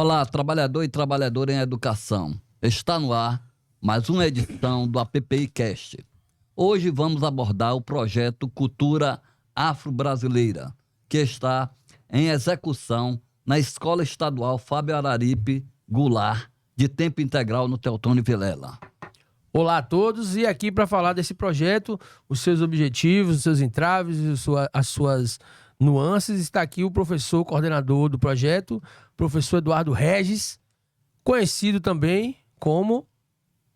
Olá, trabalhador e trabalhadora em educação. Está no ar mais uma edição do APPI Cast. Hoje vamos abordar o projeto Cultura Afro-Brasileira, que está em execução na Escola Estadual Fábio Araripe Goulart, de tempo integral no Teotônio Vilela. Olá a todos, e aqui para falar desse projeto, os seus objetivos, os seus entraves, as suas nuances, está aqui o professor coordenador do projeto, professor Eduardo Regis, conhecido também como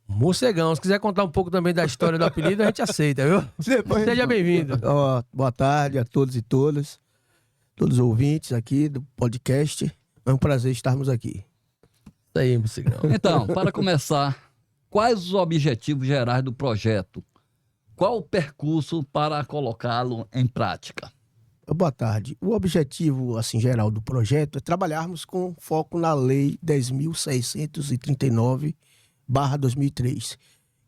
Morcegão. Se quiser contar um pouco também da história do apelido, a gente aceita, viu? Seja bem-vindo. Boa tarde a todos e todas, todos os ouvintes aqui do podcast. É um prazer estarmos aqui. Isso aí, Morcegão. Então, para começar, quais os objetivos gerais do projeto? Qual o percurso para colocá-lo em prática? Boa tarde. O objetivo, assim, geral do projeto é trabalharmos com foco na Lei 10.639/2003,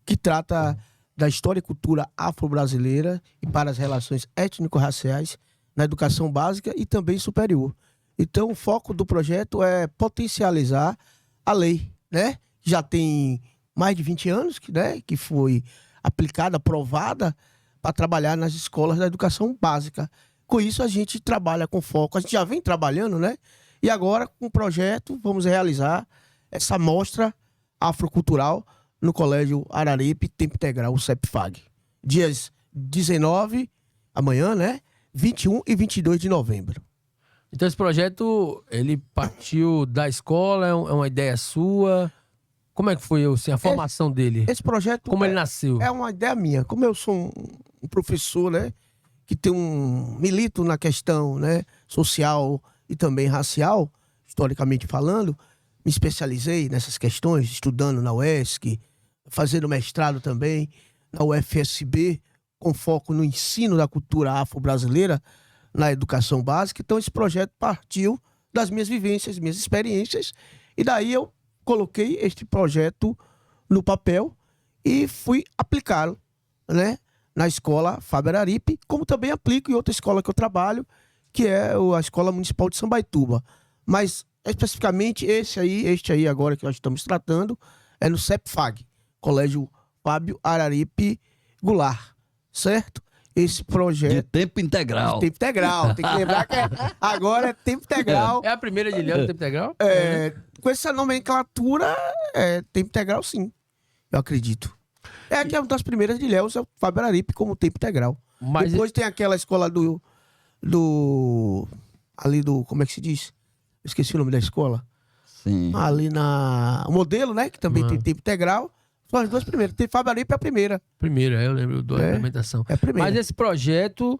que trata da história e cultura afro-brasileira e para as relações étnico-raciais na educação básica e também superior. Então, o foco do projeto é potencializar a lei, né? Já tem mais de 20 anos que foi aplicada, aprovada para trabalhar nas escolas da educação básica. Com isso, a gente trabalha com foco. A gente já vem trabalhando, né? E agora, com o projeto, vamos realizar essa mostra afrocultural no Colégio Araripe, tempo integral, o CEPFAG. Dias 19, amanhã, né? 21 e 22 de novembro. Então esse projeto, ele partiu da escola, é uma ideia sua? Como é que foi assim, a formação dele? Esse projeto... Como ele nasceu? É uma ideia minha. Como eu sou um professor, né? Que tem milito na questão, né, social e também racial, historicamente falando, me especializei nessas questões, estudando na UESC, fazendo mestrado também na UFSB, com foco no ensino da cultura afro-brasileira na educação básica. Então esse projeto partiu das minhas vivências, minhas experiências, e daí eu coloquei este projeto no papel e fui aplicá-lo, né, na escola Fábio Araripe, como também aplico em outra escola que eu trabalho, que é a Escola Municipal de Sambaituba. Mas, especificamente, este aí agora que nós estamos tratando, é no CEPFAG, Colégio Fábio Araripe Goulart, certo? Esse projeto... De tempo integral. De tempo integral. Tem que lembrar que agora é tempo integral. É a primeira de Leão do tempo integral? Com essa nomenclatura, tempo integral, sim. Eu acredito. É que é uma das primeiras de Ilhéus, é o Fábio Araripe como tempo integral. Mas depois tem aquela escola ali do, como é que se diz? Eu esqueci o nome da escola. Sim. Ali o Modelo, né? Que também tem tempo integral. São as duas primeiras. Tem Fábio Araripe a primeira. Primeira, eu lembro da implementação. É a primeira. Mas esse projeto,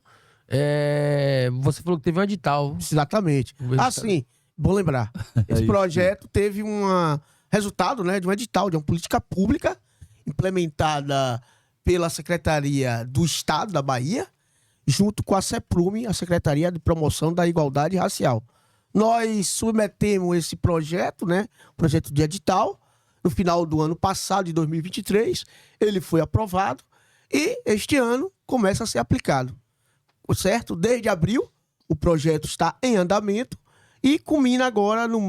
você falou que teve um edital. Exatamente. Sim, bom lembrar. Esse projeto teve resultado, né, de um edital, de uma política pública implementada pela Secretaria do Estado da Bahia, junto com a CEPRUME, a Secretaria de Promoção da Igualdade Racial. Nós submetemos esse projeto, né, projeto de edital, no final do ano passado, de 2023, ele foi aprovado e este ano começa a ser aplicado, certo? Desde abril, o projeto está em andamento e culmina agora no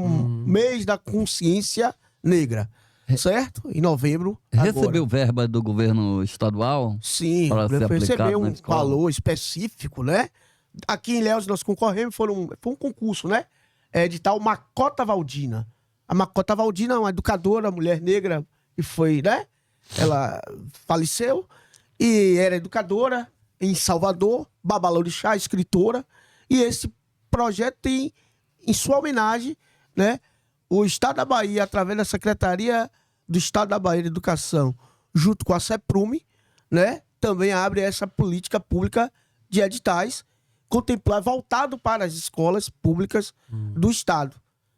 mês da consciência negra. Certo? Em novembro. Recebeu verba do governo estadual? Sim, recebeu um valor específico, né? Aqui em Ilhéus nós concorremos, foi um concurso, né? Edital Macota Valdina. A Macota Valdina é uma educadora, mulher negra, que foi, né? Ela faleceu e era educadora em Salvador, babalorixá, escritora. E esse projeto tem, em sua homenagem, né? O Estado da Bahia, através da Secretaria do Estado da Bahia de Educação, junto com a CEPRUME, né, também abre essa política pública de editais voltado para as escolas públicas do Estado.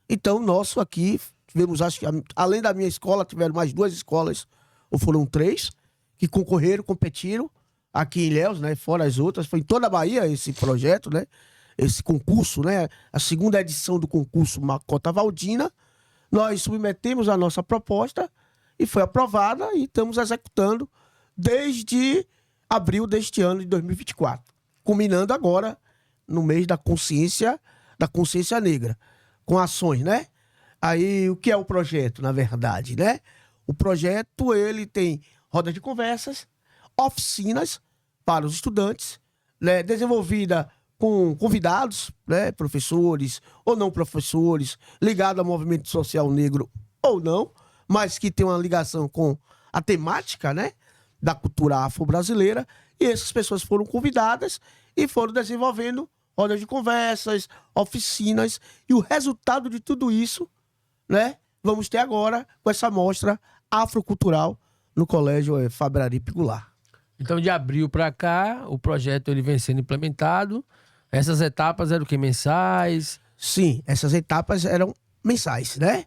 Então, nosso aqui, tivemos, acho que, além da minha escola, tiveram mais 2 escolas, ou foram 3, que concorreram, competiram aqui em Ilhéus, né, fora as outras. Foi em toda a Bahia esse projeto, né? Esse concurso, né? A segunda edição do concurso Macota Valdina. Nós submetemos a nossa proposta e foi aprovada e estamos executando desde abril deste ano de 2024. Culminando agora no mês da consciência negra, com ações, né? Aí, o que é o projeto, na verdade, né? O projeto, ele tem roda de conversas, oficinas para os estudantes, né? Desenvolvida com convidados, né? Professores ou não professores, ligados ao movimento social negro ou não, mas que tem uma ligação com a temática, né? Da cultura afro-brasileira. E essas pessoas foram convidadas e foram desenvolvendo rodas de conversas, oficinas, e o resultado de tudo isso, né, vamos ter agora com essa mostra afrocultural no Colégio Faber Aripe Goulart. Então, de abril para cá, o projeto ele vem sendo implementado. Essas etapas eram o quê? Mensais? Sim, essas etapas eram mensais, né?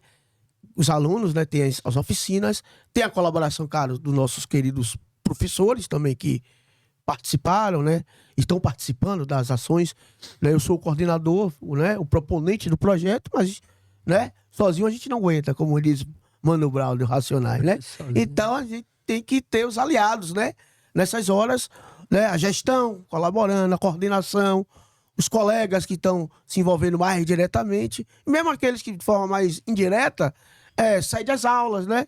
Os alunos, né, têm as oficinas, tem a colaboração, cara, dos nossos queridos professores também que participaram, né? Estão participando das ações, né? Eu sou o coordenador, né? O proponente do projeto, mas, né? Sozinho a gente não aguenta, como diz Mano Brown do Racionais, né? Então a gente tem que ter os aliados, né? Nessas horas, né? A gestão colaborando, a coordenação, os colegas que estão se envolvendo mais diretamente, mesmo aqueles que de forma mais indireta, saem das aulas, né?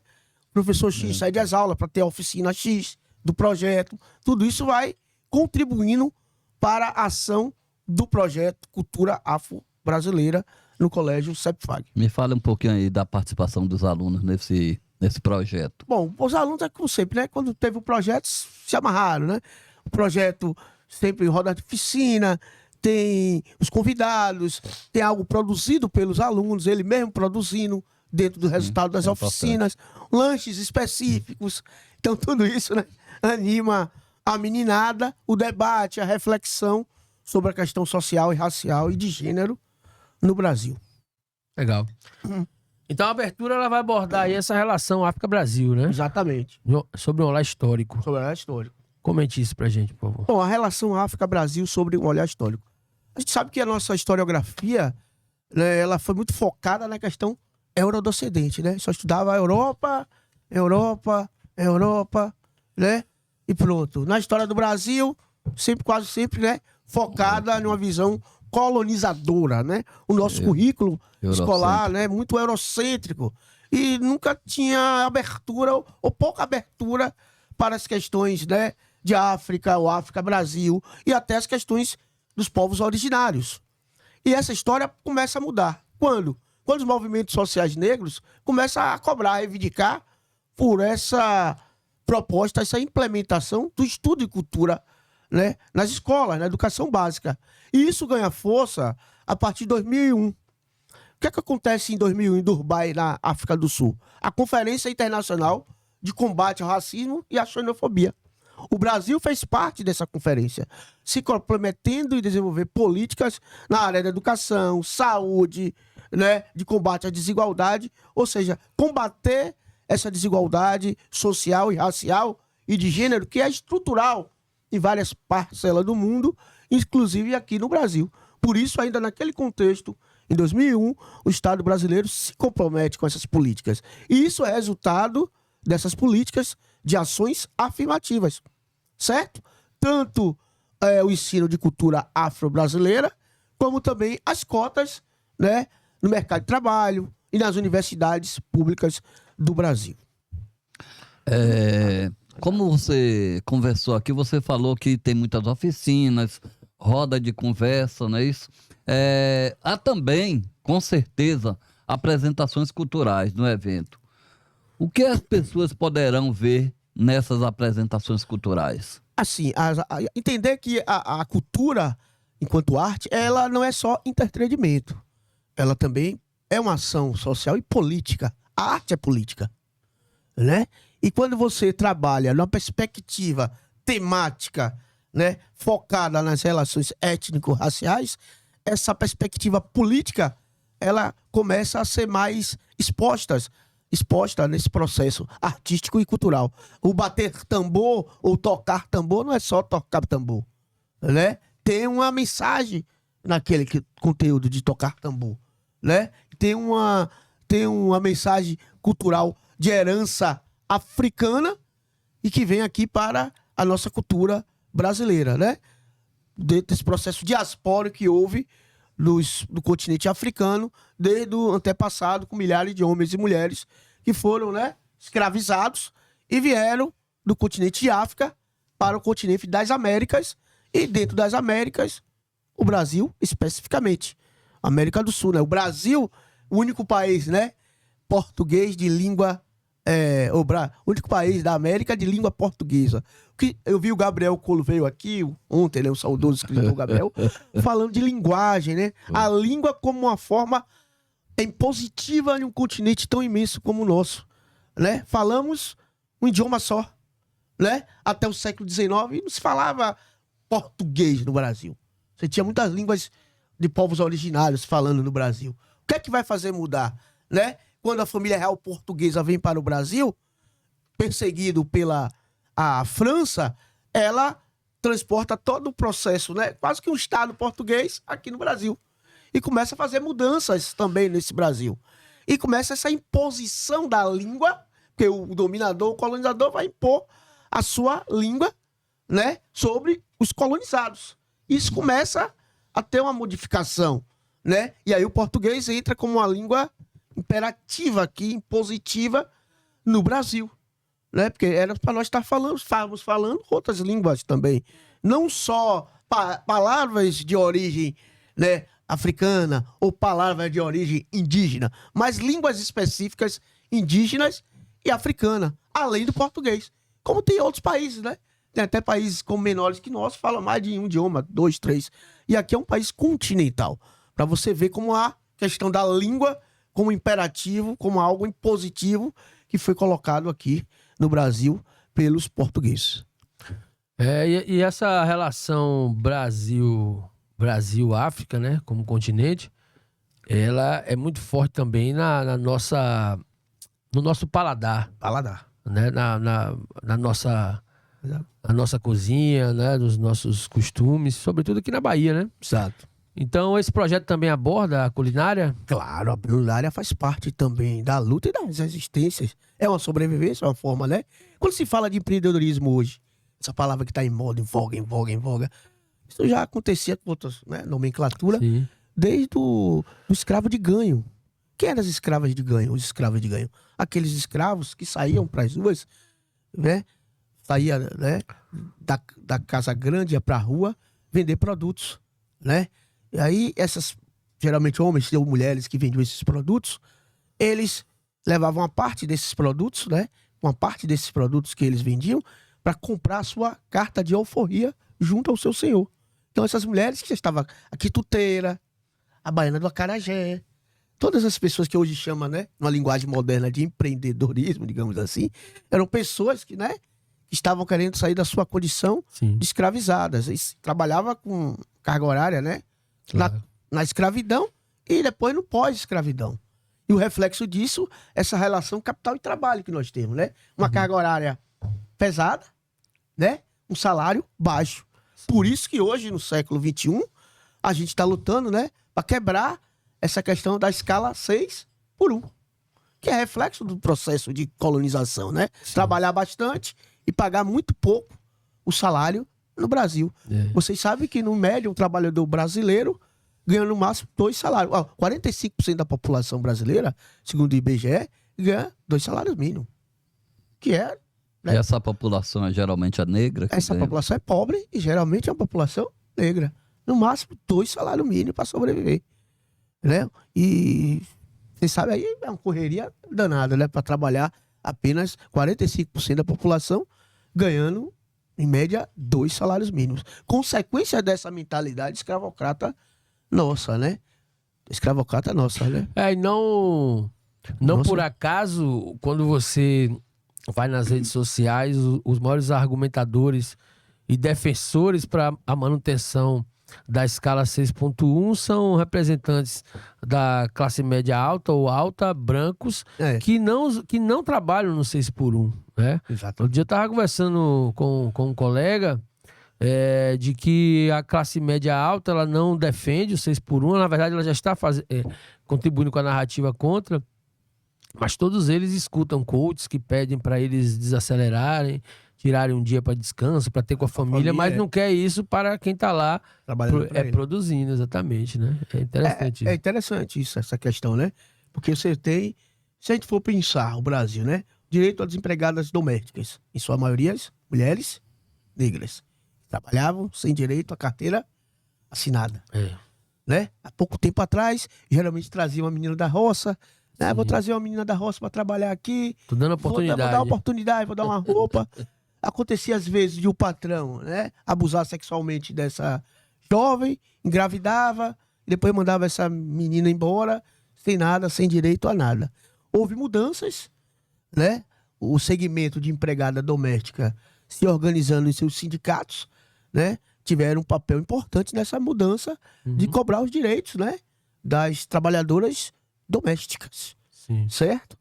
O professor X sai das aulas para ter a oficina X do projeto. Tudo isso vai contribuindo para a ação do projeto Cultura Afro-Brasileira no Colégio CEPFAG. Me fala um pouquinho aí da participação dos alunos nesse projeto. Bom, os alunos é como sempre, né? Quando teve o projeto, se amarraram, né? O projeto sempre roda de oficina, tem os convidados, tem algo produzido pelos alunos, ele mesmo produzindo dentro do resultado das oficinas, lanches específicos. Então tudo isso, né, anima a meninada, o debate, a reflexão sobre a questão social e racial e de gênero no Brasil. Legal. Então a abertura ela vai abordar aí essa relação África-Brasil, né? Exatamente. Sobre um olhar histórico. Sobre o olhar histórico. Comente isso pra gente, por favor. Bom, a relação África-Brasil sobre um olhar histórico. A gente sabe que a nossa historiografia, né, ela foi muito focada na questão eurodescendente, né? Só estudava a Europa, né? E pronto. Na história do Brasil, quase sempre, né? Focada numa visão colonizadora, né? O nosso currículo escolar, né? Muito eurocêntrico. E nunca tinha abertura, ou pouca abertura para as questões, né? De África, o África-Brasil, e até as questões dos povos originários. E essa história começa a mudar. Quando? Quando os movimentos sociais negros começam a cobrar, a reivindicar por essa proposta, essa implementação do estudo de cultura, né, nas escolas, na educação básica. E isso ganha força a partir de 2001. O que é que acontece em 2001 em Durban, na África do Sul? A Conferência Internacional de Combate ao Racismo e à Xenofobia. O Brasil fez parte dessa conferência, se comprometendo em desenvolver políticas na área da educação, saúde, né, de combate à desigualdade, ou seja, combater essa desigualdade social e racial e de gênero que é estrutural em várias parcelas do mundo, inclusive aqui no Brasil. Por isso, ainda naquele contexto, em 2001, o Estado brasileiro se compromete com essas políticas. E isso é resultado dessas políticas de ações afirmativas, certo? Tanto o ensino de cultura afro-brasileira, como também as cotas, né, no mercado de trabalho e nas universidades públicas do Brasil. Como você conversou aqui, você falou que tem muitas oficinas, roda de conversa, não é isso? Há também, com certeza, apresentações culturais no evento. O que as pessoas poderão ver nessas apresentações culturais? Assim, entender que a cultura, enquanto arte, ela não é só entretenimento. Ela também é uma ação social e política. A arte é política, né? E quando você trabalha numa perspectiva temática, né, focada nas relações étnico-raciais, essa perspectiva política, ela começa a ser mais exposta nesse processo artístico e cultural. O bater tambor ou tocar tambor não é só tocar tambor, né? Tem uma mensagem naquele conteúdo de tocar tambor, né? Tem uma mensagem cultural de herança africana e que vem aqui para a nossa cultura brasileira, né? Dentro desse processo diaspórico que houve do continente africano, desde o antepassado, com milhares de homens e mulheres que foram, né, escravizados e vieram do continente de África para o continente das Américas, e dentro das Américas, o Brasil especificamente. América do Sul, né? O Brasil, o único país, né, português de língua... o único país da América de língua portuguesa. Eu vi o Gabriel Colo veio aqui ontem, ele é um saudoso escritor Gabriel, falando de linguagem, né? A língua como uma forma impositiva em um continente tão imenso como o nosso, né? Falamos um idioma só, né? Até o século XIX não se falava português no Brasil. Você tinha muitas línguas de povos originários falando no Brasil. O que é que vai fazer mudar, né? Quando a família real portuguesa vem para o Brasil, perseguido pela a França, ela transporta todo o processo, né? Quase que um Estado português aqui no Brasil. E começa a fazer mudanças também nesse Brasil. E começa essa imposição da língua, porque o dominador, o colonizador vai impor a sua língua, né, sobre os colonizados. Isso começa a ter uma modificação, né? E aí o português entra como uma língua imperativa aqui, impositiva no Brasil, né? Porque era para nós estávamos falando outras línguas também, não só palavras de origem, né, africana ou palavras de origem indígena, mas línguas específicas indígenas e africana, além do português, como tem outros países, né? Tem até países como menores que nós falam mais de um idioma, 2, 3, e aqui é um país continental, para você ver como a questão da língua como imperativo, como algo impositivo que foi colocado aqui no Brasil pelos portugueses. E essa relação Brasil-África, né, como continente, ela é muito forte também no nosso paladar. Né, na nossa cozinha, né, nos nossos costumes, sobretudo aqui na Bahia, né? Exato. Então, esse projeto também aborda a culinária? Claro, a culinária faz parte também da luta e das resistências. É uma sobrevivência, é uma forma, né? Quando se fala de empreendedorismo hoje, essa palavra que está em moda, em voga, isso já acontecia com outras, né, nomenclatura, Sim. desde o escravo de ganho. Quem eram as escravas de ganho? Os escravos de ganho. Aqueles escravos que saíam para as ruas, né? Saía, né, da casa grande, ia para a rua vender produtos, né? E aí, geralmente homens ou mulheres que vendiam esses produtos, eles levavam uma parte desses produtos, né? Uma parte desses produtos que eles vendiam para comprar a sua carta de alforria junto ao seu senhor. Então, essas mulheres que já estavam a quituteira, a baiana do acarajé, todas as pessoas que hoje chamam, né, numa linguagem moderna de empreendedorismo, digamos assim, eram pessoas que, né, que estavam querendo sair da sua condição Sim. de escravizadas. E trabalhava com carga horária, né? Claro. Na escravidão e depois no pós-escravidão. E o reflexo disso, essa relação capital e trabalho que nós temos, né? Uma carga horária pesada, né? Um salário baixo. Por isso que hoje, no século XXI, a gente está lutando, né? Para quebrar essa questão da escala 6x1, que é reflexo do processo de colonização, né? Sim. Trabalhar bastante e pagar muito pouco o salário no Brasil. Vocês sabem que, no médio, um trabalhador brasileiro ganha no máximo 2 salários. 45% da população brasileira, segundo o IBGE, ganha 2 salários mínimos. Que é... né? E essa população é geralmente a negra? Essa população é pobre e geralmente é uma população negra. No máximo 2 salários mínimos para sobreviver. Né? E vocês sabem, aí é uma correria danada, né? Para trabalhar apenas 45% da população ganhando, em média, 2 salários mínimos. Consequência dessa mentalidade escravocrata nossa, né? Escravocrata nossa, né? E não Nossa. por acaso, quando você vai nas redes sociais, os maiores argumentadores e defensores para a manutenção da escala 6.1 são representantes da classe média alta ou alta, brancos, que não trabalham no 6x1, né? Exato. Outro dia eu estava conversando com um colega de que a classe média alta ela não defende o 6x1, na verdade ela já está contribuindo com a narrativa contra, mas todos eles escutam coaches que pedem para eles desacelerarem, tirarem um dia para descanso, para ter com a família, mas não quer isso para quem está lá produzindo, exatamente, né? É interessante isso. É interessante isso, essa questão, né? Porque você tem, se a gente for pensar o Brasil, né? Direito às empregadas domésticas, em sua maioria mulheres negras, trabalhavam sem direito à carteira assinada, né? Há pouco tempo atrás, geralmente trazia uma menina da roça, né? Vou trazer uma menina da roça para trabalhar aqui. Tô dando oportunidade. Vou dar oportunidade, vou dar uma roupa. Acontecia às vezes de o patrão, né, abusar sexualmente dessa jovem, engravidava, e depois mandava essa menina embora, sem nada, sem direito a nada. Houve mudanças, né? O segmento de empregada doméstica se organizando em seus sindicatos, né? Tiveram um papel importante nessa mudança de cobrar os direitos, né? Das trabalhadoras domésticas. Sim. Certo?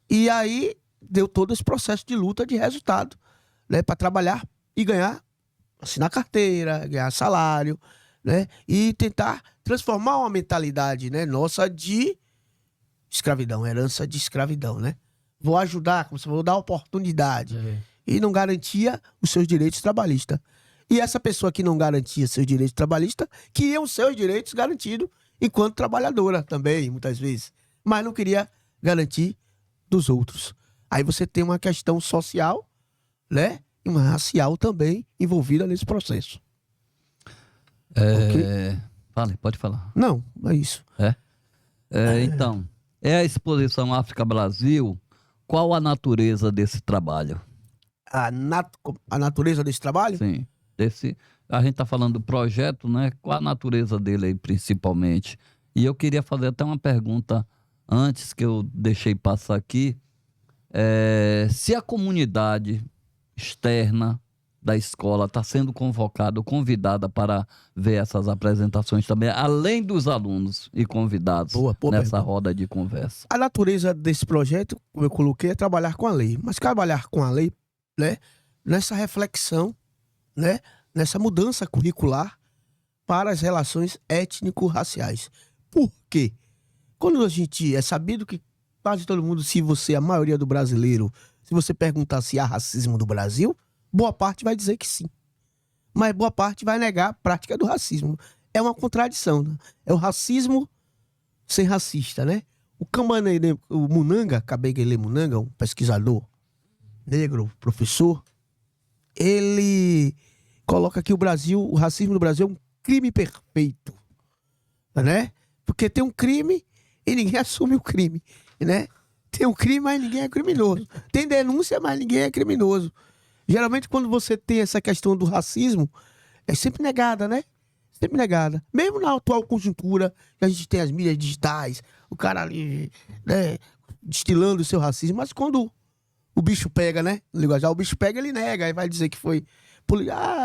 E aí deu todo esse processo de luta de resultado, né? Para trabalhar e ganhar, assinar carteira, ganhar salário, né? E tentar transformar uma mentalidade, né, nossa de escravidão, herança de escravidão, né? Vou ajudar, como você falou, dar oportunidade. E não garantia os seus direitos trabalhistas. E essa pessoa que não garantia seus direitos trabalhistas, queria os seus direitos garantidos enquanto trabalhadora também, muitas vezes. Mas não queria garantir dos outros. Aí você tem uma questão social, né? E uma racial também envolvida nesse processo. Okay? Fale, pode falar. Não, é isso. Então, a exposição África-Brasil, qual a natureza desse trabalho? A natureza desse trabalho? Sim. A gente está falando do projeto, né? Qual a natureza dele aí, principalmente? E eu queria fazer até uma pergunta antes que eu deixei passar aqui. Se a comunidade externa da escola está sendo convocada ou convidada para ver essas apresentações também, além dos alunos e convidados nessa roda de conversa. A natureza desse projeto, como eu coloquei, é trabalhar com a lei. Mas trabalhar com a lei, né, nessa reflexão, né, nessa mudança curricular para as relações étnico-raciais. Por quê? Quando a gente é sabido que quase todo mundo, a maioria do brasileiro, se você perguntar se há racismo no Brasil, boa parte vai dizer que sim. Mas boa parte vai negar a prática do racismo. É uma contradição, né? É o racismo sem racista, né? O Munanga, Kabengele Munanga, um pesquisador negro, professor, ele coloca que o racismo no Brasil é um crime perfeito, né? Porque tem um crime e ninguém assume o crime, né? Tem um crime, mas ninguém é criminoso. Tem denúncia, mas ninguém é criminoso. Geralmente, quando você tem essa questão do racismo, é sempre negada, né? Sempre negada. Mesmo na atual conjuntura, que a gente tem as mídias digitais, o cara ali, né, destilando o seu racismo, mas quando o bicho pega, né? No linguajar, o bicho pega, ele nega, aí vai dizer que foi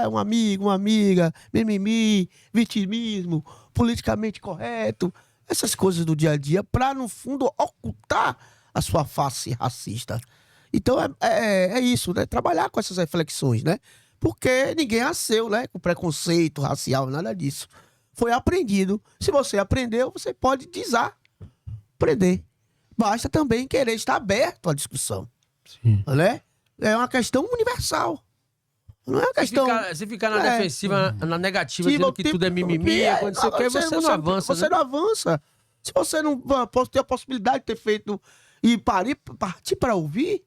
um amigo, uma amiga, mimimi, vitimismo, politicamente correto, essas coisas do dia a dia, para, no fundo, ocultar a sua face racista. Então é isso, né? Trabalhar com essas reflexões, né? Porque ninguém nasceu, né, com preconceito racial, nada disso. Foi aprendido. Se você aprendeu, você pode desaprender. Basta também querer estar aberto à discussão. Sim. Né? É uma questão universal. Não é uma questão... Se ficar na defensiva, na negativa, dizendo que tudo é mimimi, você não avança. Você não avança. Se você não ter a possibilidade de ter feito e partir para ouvir,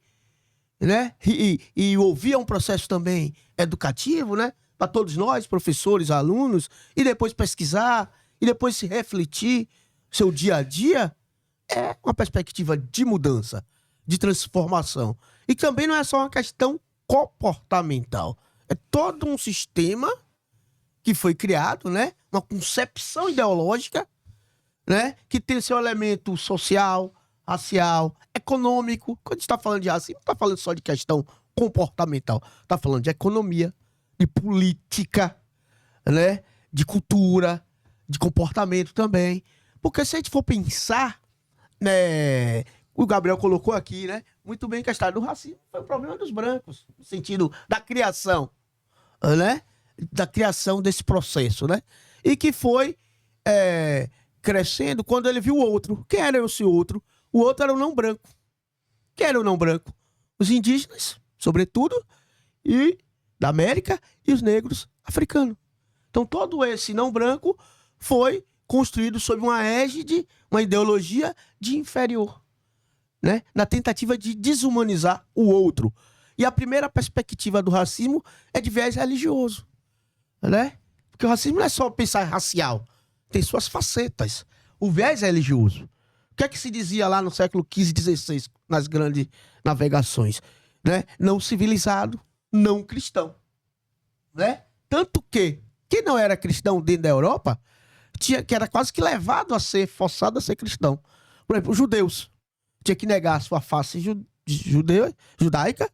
né? E ouvir é um processo também educativo, né? Para todos nós, professores, alunos, e depois pesquisar, e depois se refletir seu dia a dia, é uma perspectiva de mudança, de transformação. E também não é só uma questão comportamental. É todo um sistema que foi criado, né? Uma concepção ideológica, né? Que tem seu elemento social, racial, econômico. Quando a gente está falando de racismo, não está falando só de questão comportamental. Está falando de economia, de política, né? De cultura, de comportamento também. Porque se a gente for pensar, né? O Gabriel colocou aqui, né? Muito bem que a história do racismo foi o problema dos brancos, no sentido da criação, né? Da criação desse processo, né? E que foi crescendo quando ele viu o outro. Quem era esse outro? O outro era o não branco. Quem era o não branco? Os indígenas, sobretudo, e da América e os negros africanos. Então todo esse não branco foi construído sob uma égide, uma ideologia de inferior, né? Na tentativa de desumanizar o outro. E a primeira perspectiva do racismo é de viés religioso, né? Porque o racismo não é só pensar racial, tem suas facetas. O viés é religioso. O que é que se dizia lá no século XV e XVI, nas grandes navegações? Né? Não civilizado, não cristão. Né? Tanto que quem não era cristão dentro da Europa, que era quase que levado a ser, forçado a ser cristão. Por exemplo, os judeus. Tinha que negar a sua face judaica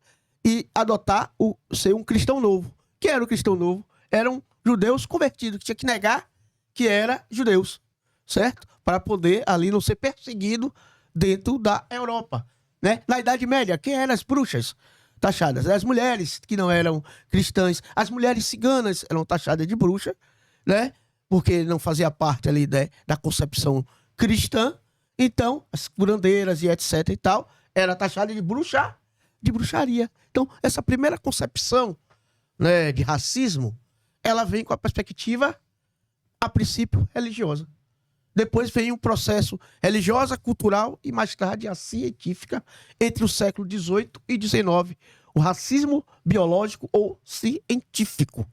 e adotar ser um cristão novo. Quem era o cristão novo? Eram judeus convertidos, que tinha que negar que eram judeus, certo? Para poder ali não ser perseguido dentro da Europa, né? Na Idade Média, quem eram as bruxas taxadas? As mulheres que não eram cristãs, as mulheres ciganas eram taxadas de bruxa, né? Porque não fazia parte ali, né, da concepção cristã. Então, as curandeiras e etc e tal, era taxada de bruxaria. Então, essa primeira concepção, né, de racismo, ela vem com a perspectiva, a princípio, religiosa. Depois vem um processo religiosa, cultural e mais tarde a científica entre o século XVIII e XIX. O racismo biológico ou científico,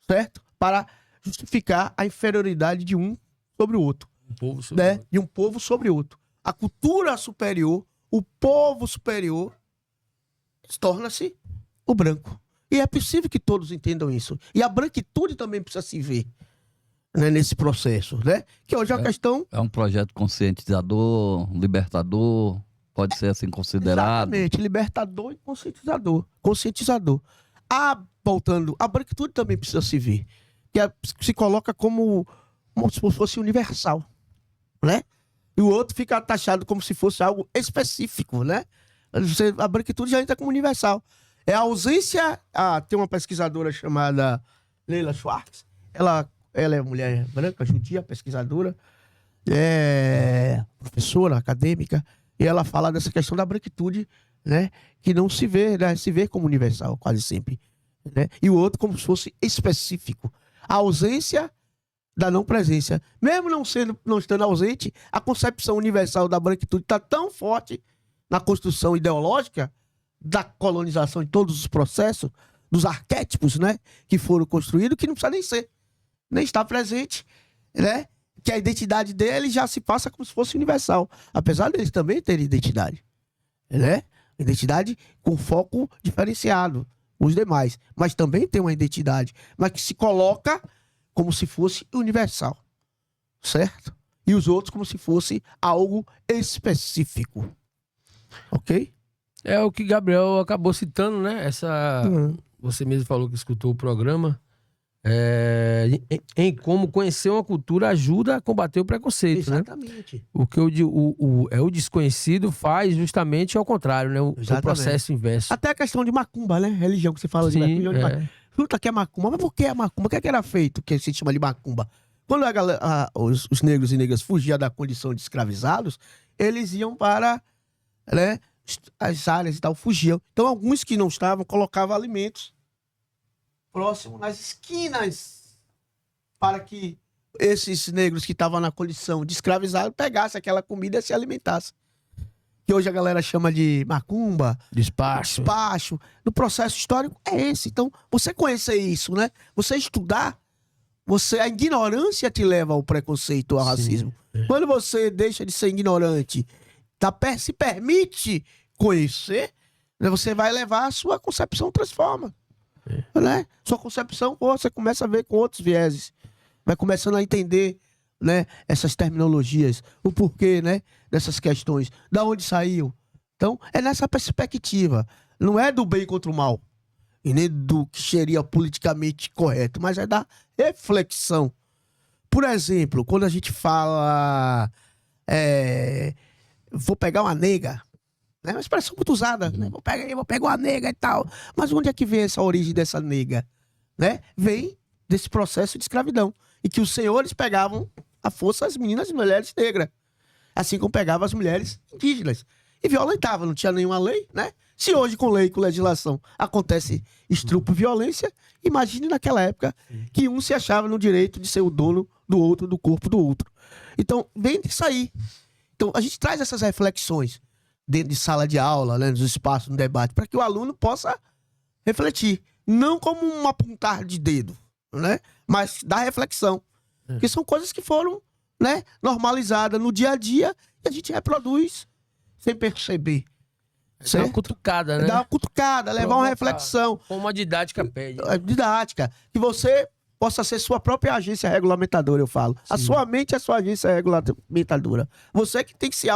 certo? Para justificar a inferioridade de um sobre o outro. Um povo sobre né? De um povo sobre outro. A cultura superior, o povo superior, torna-se o branco. E é possível que todos entendam isso. E a branquitude também precisa se ver, né, nesse processo, né? Que hoje é uma questão... É um projeto conscientizador, libertador, pode ser assim considerado. Exatamente, libertador e conscientizador. Voltando, a branquitude também precisa se ver. Que se coloca como se fosse universal, né? E o outro fica taxado como se fosse algo específico, né? A branquitude já entra como universal. É a ausência... tem uma pesquisadora chamada Leila Schwartz. Ela é mulher branca, judia, pesquisadora, professora acadêmica, e ela fala dessa questão da branquitude, né? Que não se vê, né? Se vê como universal, quase sempre. Né? E o outro como se fosse específico. A ausência da não presença. Mesmo não estando ausente, a concepção universal da branquitude está tão forte na construção ideológica da colonização de todos os processos, dos arquétipos, né, que foram construídos, que não precisa nem ser, nem estar presente, né, que a identidade dele já se passa como se fosse universal, apesar deles também terem identidade, né, identidade com foco diferenciado, os demais, mas também tem uma identidade, mas que se coloca como se fosse universal, certo? E os outros como se fosse algo específico, ok? É o que Gabriel acabou citando, né? Você mesmo falou que escutou o programa. Em como conhecer uma cultura ajuda a combater o preconceito, exatamente, né? O que o desconhecido faz justamente ao contrário, né? O processo inverso. Até a questão de macumba, né? Religião que você fala. Sim, de macumba. Fruta que é macumba. Mas por que é macumba? O que era feito que se chama de macumba? Quando os negros e negras fugiam da condição de escravizados, eles iam para, né, as áreas e tal, fugiam. Então, alguns que não estavam, colocavam alimentos próximo nas esquinas para que esses negros que estavam na condição de escravizado pegassem aquela comida e se alimentassem. Que hoje a galera chama de macumba, despacho. No processo histórico é esse. Então, você conhecer isso, né? Você estudar, a ignorância te leva ao preconceito, ao racismo. Quando você deixa de ser ignorante, se permite conhecer, né, você vai levar a sua concepção transforma. Né? Sua concepção, você começa a ver com outros vieses. Vai começando a entender, né, essas terminologias, o porquê, né, dessas questões, da onde saiu. Então, é nessa perspectiva. Não é do bem contra o mal, e nem do que seria politicamente correto, mas é da reflexão. Por exemplo, quando a gente fala vou pegar uma nega, né, uma expressão muito usada, né? Vou pegar uma nega e tal. Mas onde é que vem essa origem dessa nega? Né? Vem desse processo de escravidão, e que os senhores pegavam à força as meninas e mulheres negras, assim como pegavam as mulheres indígenas, e violentavam, não tinha nenhuma lei, né? Se hoje, com lei, com legislação, acontece estupro, violência, imagine naquela época que um se achava no direito de ser o dono do outro, do corpo do outro. Então, vem disso aí. Então, a gente traz essas reflexões dentro de sala de aula, né, nos espaços, no debate, para que o aluno possa refletir. Não como um apontar de dedo, né, mas da reflexão. Porque são coisas que foram, né, normalizadas no dia a dia e a gente reproduz sem perceber. Dá uma cutucada, né? Dá uma cutucada, levar uma reflexão. Como uma didática pede. Didática. Que você possa ser sua própria agência regulamentadora, eu falo. Sim. A sua mente é a sua agência regulamentadora. Você que tem que se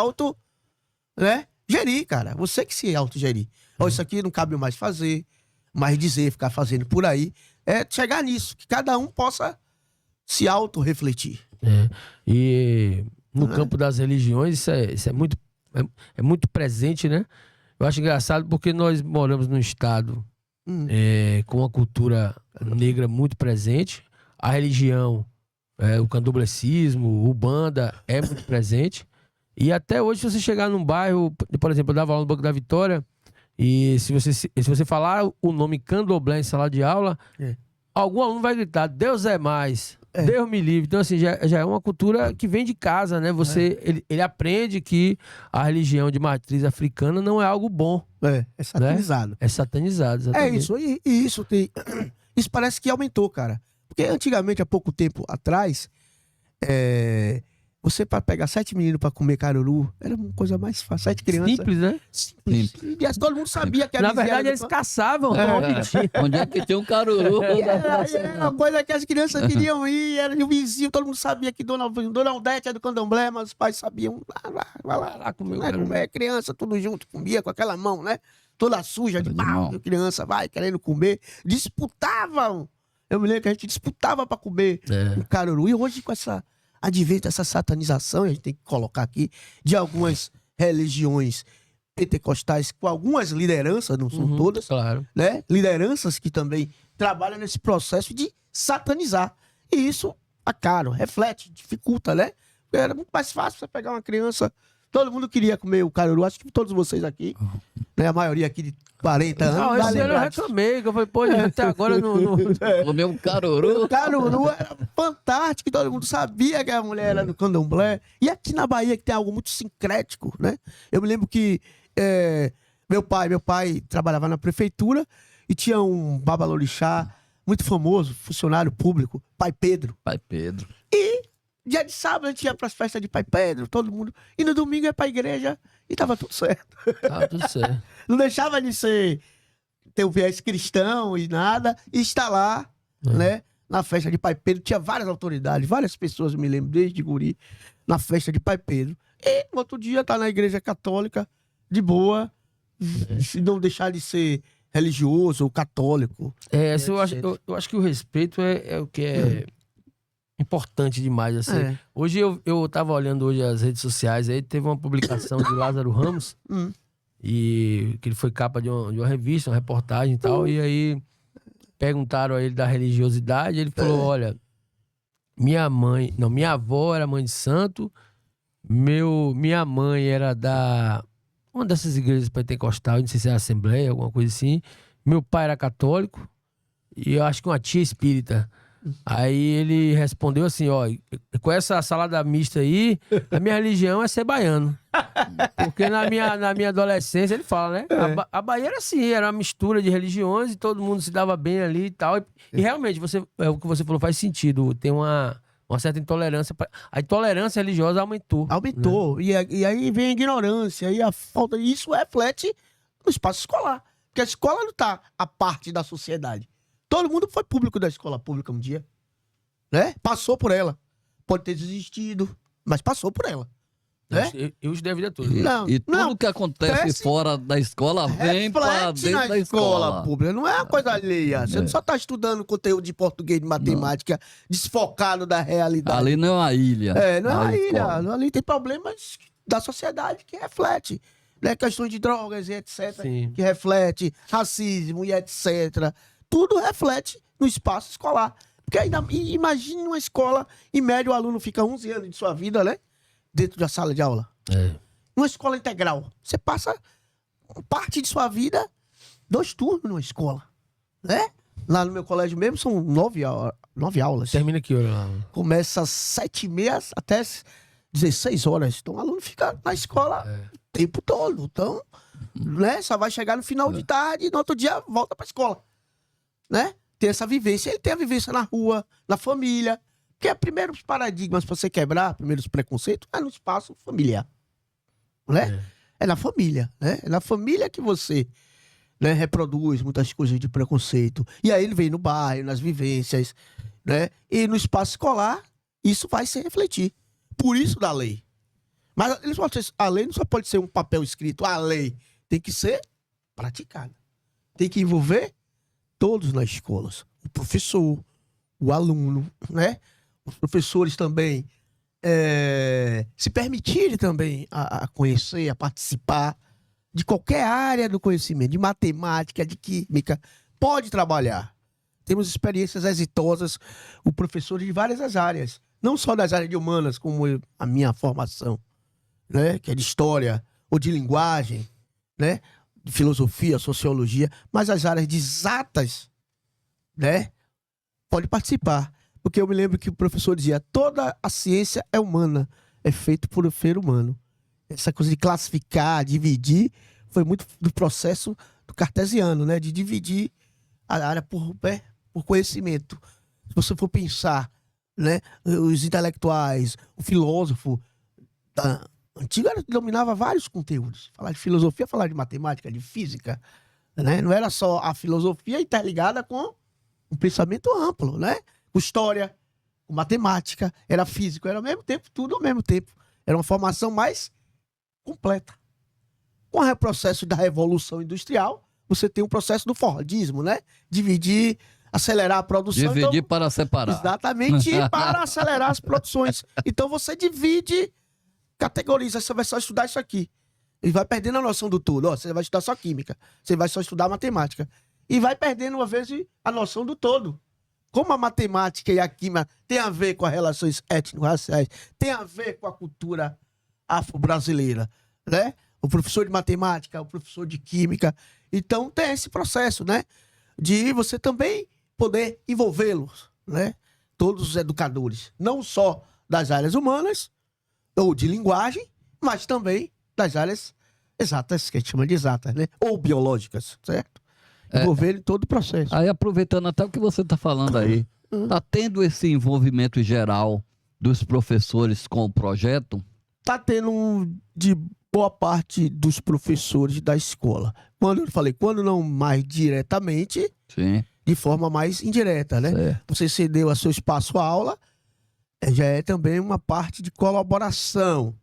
gerir, cara. Você que se autogerir. Isso aqui não cabe mais fazer, mais dizer, ficar fazendo por aí. É chegar nisso, que cada um possa se auto-refletir. E no campo das religiões, isso é muito presente, né? Eu acho engraçado porque nós moramos num estado com uma cultura negra muito presente. A religião, o candomblecismo, o Umbanda é muito presente. E até hoje, se você chegar num bairro, por exemplo, eu dava aula no Banco da Vitória, e se você falar o nome candomblé em sala de aula, algum aluno vai gritar, Deus é mais, Deus me livre. Então, assim, já é uma cultura que vem de casa, né? Ele aprende que a religião de matriz africana não é algo bom. É satanizado. Né? É satanizado, exatamente. É isso. E isso tem... Isso parece que aumentou, cara. Porque antigamente, há pouco tempo atrás, você para pegar 7 meninos para comer caruru, era uma coisa mais fácil. 7 crianças. Simples, né? Simples. E todo mundo sabia que era. Na verdade, eles caçavam. Onde é que tinha um caruru? Era uma coisa que as crianças queriam ir, era o vizinho, todo mundo sabia que Dona Aldete é do candomblé, mas os pais sabiam. Vai lá comer. Criança, tudo junto, comia com aquela mão, né? Toda suja de barro, criança vai querendo comer. Disputavam. Eu me lembro que a gente disputava para comer o caruru. E hoje, com essa advento, essa satanização, a gente tem que colocar aqui, de algumas religiões pentecostais, com algumas lideranças, não são todas, claro, né? Lideranças que também trabalham nesse processo de satanizar. E isso é caro, reflete, dificulta, né? Era muito mais fácil você pegar uma criança. Todo mundo queria comer o caruru, acho que todos vocês aqui, né? A maioria aqui de 40 anos. Não, esse ano eu reclamei, que eu falei, pô, até agora não... Comeu um caruru. O caruru era fantástico, todo mundo sabia que a mulher era do candomblé. E aqui na Bahia que tem algo muito sincrético, né? Eu me lembro que meu pai trabalhava na prefeitura e tinha um babalorixá muito famoso, funcionário público, Pai Pedro. Pai Pedro. E dia de sábado a gente ia pras festas de Pai Pedro, todo mundo. E no domingo ia pra igreja e tava tudo certo. Tava tudo certo. Não deixava de ter o viés cristão e nada, e estar lá, né? Na festa de Pai Pedro. Tinha várias autoridades, várias pessoas, eu me lembro, desde guri, na festa de Pai Pedro. E no outro dia tá na igreja católica, de boa, se não deixar de ser religioso ou católico. Eu acho que o respeito é o que é importante demais, assim. Hoje eu tava olhando hoje as redes sociais, aí teve uma publicação de Lázaro Ramos, e que ele foi capa de uma revista, uma reportagem e tal, e aí perguntaram a ele da religiosidade, ele falou, olha, minha avó era mãe de santo, minha mãe era uma dessas igrejas pentecostais, não sei se é a Assembleia, alguma coisa assim, meu pai era católico, e eu acho que uma tia espírita. Aí ele respondeu assim, ó, com essa salada mista aí, a minha religião é ser baiano. Porque na minha adolescência, ele fala, né? A Bahia era assim, era uma mistura de religiões e todo mundo se dava bem ali e tal. E realmente, o que você falou faz sentido, tem uma certa intolerância. A intolerância religiosa aumentou. Aumentou. Né? E aí vem a ignorância, e a falta. E isso reflete no espaço escolar. Porque a escola não está a parte da sociedade. Todo mundo foi público da escola pública um dia, né? Passou por ela. Pode ter desistido, mas passou por ela. Né? Eu os devo a todos. E tudo que acontece fora da escola vem para dentro da escola pública. Não é uma coisa alheia. Você não só está estudando conteúdo de português, de matemática, desfocado da realidade. Ali não é uma ilha. Não é uma ilha. Ali tem problemas da sociedade que reflete. Né? Questões de drogas e etc. Sim. Que reflete, racismo e etc. Tudo reflete no espaço escolar. Porque ainda, imagine uma escola, em médio o aluno fica 11 anos de sua vida, né? Dentro da sala de aula. Uma escola integral. Você passa parte de sua vida, 2 turnos numa escola, né? Lá no meu colégio mesmo são 9 aulas. Termina que hora lá? Começa às 7h30 até 16 horas. Então o aluno fica na escola o tempo todo. Então, né? Só vai chegar no final de tarde e no outro dia volta pra escola, né? Tem essa vivência. Ele tem a vivência na rua, na família. Porque os primeiros paradigmas para você quebrar, primeiros preconceitos, é no espaço familiar, né? É na família, né? É na família que você, né, reproduz muitas coisas de preconceito. E aí ele vem no bairro, nas vivências, né? E no espaço escolar, isso vai se refletir. Por isso da lei. Mas a lei não só pode ser um papel escrito. A lei tem que ser praticada. Tem que envolver todos nas escolas. O professor, o aluno, né? Os professores também se permitirem também a conhecer, a participar de qualquer área do conhecimento, de matemática, de química, pode trabalhar. Temos experiências exitosas, o professor de várias áreas, não só das áreas de humanas, como a minha formação, né, que é de história ou de linguagem, né, de filosofia, sociologia, mas as áreas de exatas, né, pode participar. Porque eu me lembro que o professor dizia, toda a ciência é humana, é feita por um ser humano. Essa coisa de classificar, dividir, foi muito do processo do cartesiano, né? De dividir a área por conhecimento. Se você for pensar, né? Os intelectuais, o filósofo da antiga dominava vários conteúdos. Falar de filosofia, falar de matemática, de física, né? Não era só a filosofia interligada com um pensamento amplo, né? Com história, com matemática, era físico, era ao mesmo tempo, tudo ao mesmo tempo. Era uma formação mais completa. Com o processo da Revolução Industrial, você tem um processo do Fordismo, né? Dividir, acelerar a produção. Dividir para separar. Exatamente, para acelerar as produções. Então você divide, categoriza, você vai só estudar isso aqui. E vai perdendo a noção do todo. Ó, você vai estudar só química, você vai só estudar matemática. E vai perdendo, uma vez, a noção do todo. Como a matemática e a química tem a ver com as relações étnico-raciais, tem a ver com a cultura afro-brasileira, né? O professor de matemática, o professor de química. Então tem esse processo, né? De você também poder envolvê-los, né? Todos os educadores, não só das áreas humanas ou de linguagem, mas também das áreas exatas, que a gente chama de exatas, né? Ou biológicas, certo? Envolver em todo o processo. Aí, aproveitando até o que você está falando aí, está tendo esse envolvimento geral dos professores com o projeto? Está tendo de boa parte dos professores da escola. Quando eu falei, quando não mais diretamente, sim, de forma mais indireta, né? Certo. Você cedeu a seu espaço à aula, já é também uma parte de colaboração,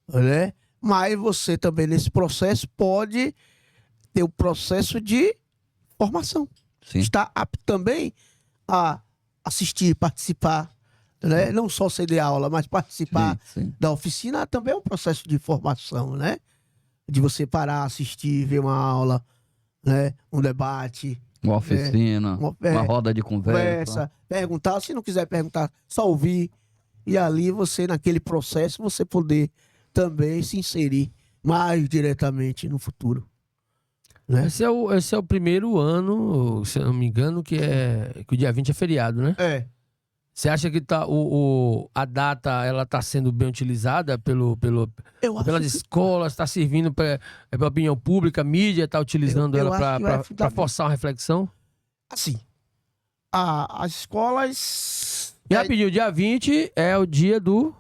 né? Mas você também, nesse processo, pode ter o processo de formação. sim. Está apto também a assistir, participar, né? Não só ceder aula, mas participar Sim. da oficina também é um processo de formação, né? De você parar, assistir, ver uma aula, né? Um debate. Uma oficina, uma roda de conversa. Perguntar, se não quiser perguntar, só ouvir. E ali você, naquele processo, você poder também se inserir mais diretamente no futuro. Né? Esse é o primeiro ano, se eu não me engano, que o dia 20 é feriado, né? Você acha que a data ela está sendo bem utilizada pelas escolas, está servindo para a opinião pública, a mídia está utilizando ela para forçar uma reflexão? Assim, as escolas... E rapidinho, o dia 20 é o dia do...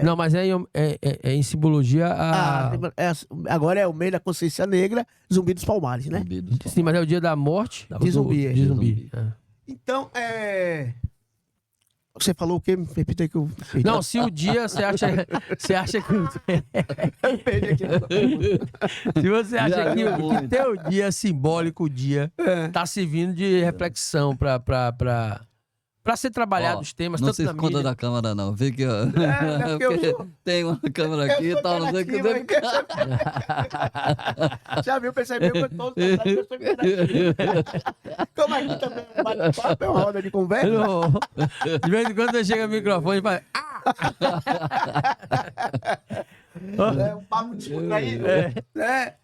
Não, mas é em simbologia agora é o mês da consciência negra, Zumbi dos Palmares, né? Sim, mas é o dia da morte de zumbi. De zumbi. Então, você falou o quê? Me repita aí que eu... Não, se o dia você acha que... Eu perdi aqui. Se você acha que teu dia simbólico, o dia, tá servindo de reflexão para ser trabalhado os temas, não tanto se na esconda mídia... da câmera, não. Vê que, porque tem uma câmera aqui e tal, não sei o que. Já viu, percebeu que eu tô... Como aqui também é um bate-papo, é uma roda de conversa. De vez em quando chega o microfone e fala... Um papo descontraído. Né?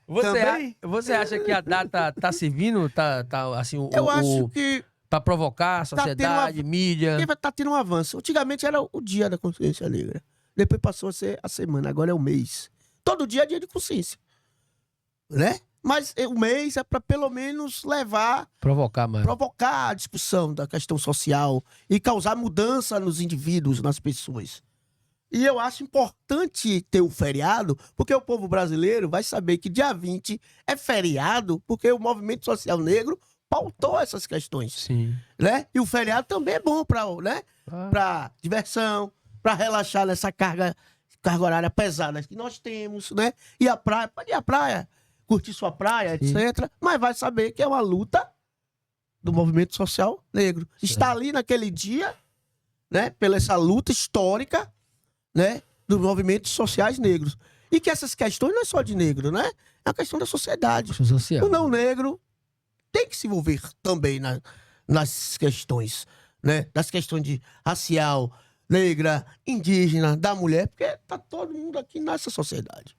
Você acha que a data tá servindo? Tá assim, Eu acho que para provocar a sociedade, mídia? Porque tá tendo um avanço. Antigamente era o dia da consciência negra. Depois passou a ser a semana, agora é o mês. Todo dia é dia de consciência. Né? Mas o mês é para pelo menos provocar a discussão da questão social e causar mudança nos indivíduos, nas pessoas. E eu acho importante ter o feriado, porque o povo brasileiro vai saber que dia 20 é feriado, porque o movimento social negro pautou essas questões. Sim. Né? E o feriado também é bom para, né? Para diversão, para relaxar nessa carga horária pesada que nós temos, né? E a praia, pode ir à praia, curtir sua praia, Sim. etc. Mas vai saber que é uma luta do movimento social negro. Certo. Está ali naquele dia, né? Pela essa luta histórica, né? Dos movimentos sociais negros. E que essas questões não é só de negro, né? É uma questão da sociedade. Social. O não negro tem que se envolver também nas questões, né? Das questões de racial, negra, indígena, da mulher, porque tá todo mundo aqui nessa sociedade.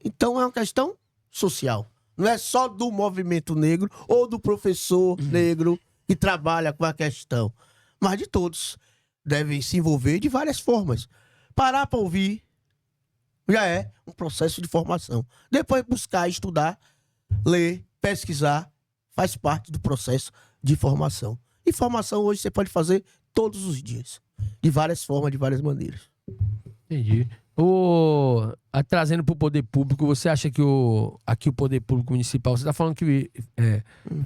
Então é uma questão social. Não é só do movimento negro ou do professor negro que trabalha com a questão, mas de todos. Devem se envolver de várias formas. Parar para ouvir já é um processo de formação. Depois buscar, estudar, ler, pesquisar, faz parte do processo de formação. E formação hoje você pode fazer todos os dias. De várias formas, de várias maneiras. Entendi. Trazendo para o poder público, você acha que aqui o poder público municipal, você está falando que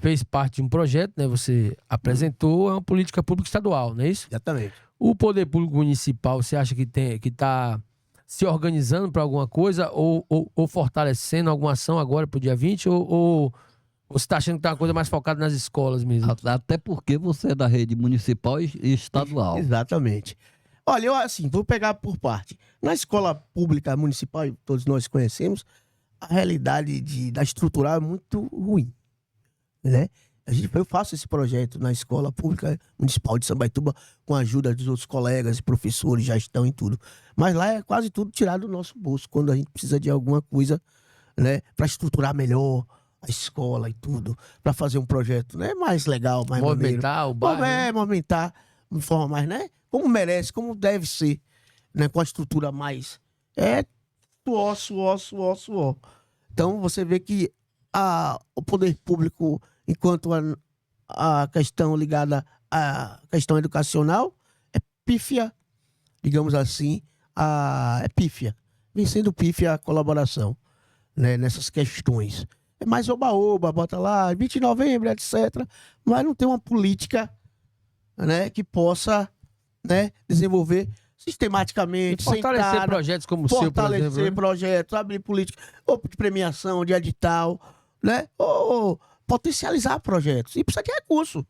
fez parte de um projeto, né? Você apresentou uma política pública estadual, não é isso? Exatamente. O poder público municipal, você acha que está se organizando para alguma coisa ou fortalecendo alguma ação agora para o dia 20? Ou você está achando que está uma coisa mais focada nas escolas mesmo? Até porque você é da rede municipal e estadual. Exatamente. Olha, eu assim, vou pegar por parte. Na escola pública municipal, todos nós conhecemos, a realidade da estrutural é muito ruim, né? Eu faço esse projeto na escola pública municipal de Sambaituba com a ajuda dos outros colegas, professores, gestão e tudo. Mas lá é quase tudo tirado do nosso bolso, quando a gente precisa de alguma coisa, né, para estruturar melhor a escola e tudo, para fazer um projeto, né, mais legal, mais movimentar maneiro. O bairro. Movimentar de forma mais, né? Como merece, como deve ser, né? Com a estrutura mais. Suor. Então você vê que o poder público, enquanto a questão ligada à questão educacional, é pífia, digamos assim, é pífia. Vem sendo pífia a colaboração, né, nessas questões. É mais oba-oba, bota lá, 20 de novembro, etc. Mas não tem uma política, né, que possa, né, desenvolver sistematicamente, fortalecer projetos como o seu, por exemplo. Fortalecer projetos, abrir política, ou de premiação, de edital, né, ou potencializar projetos. E precisa de recurso.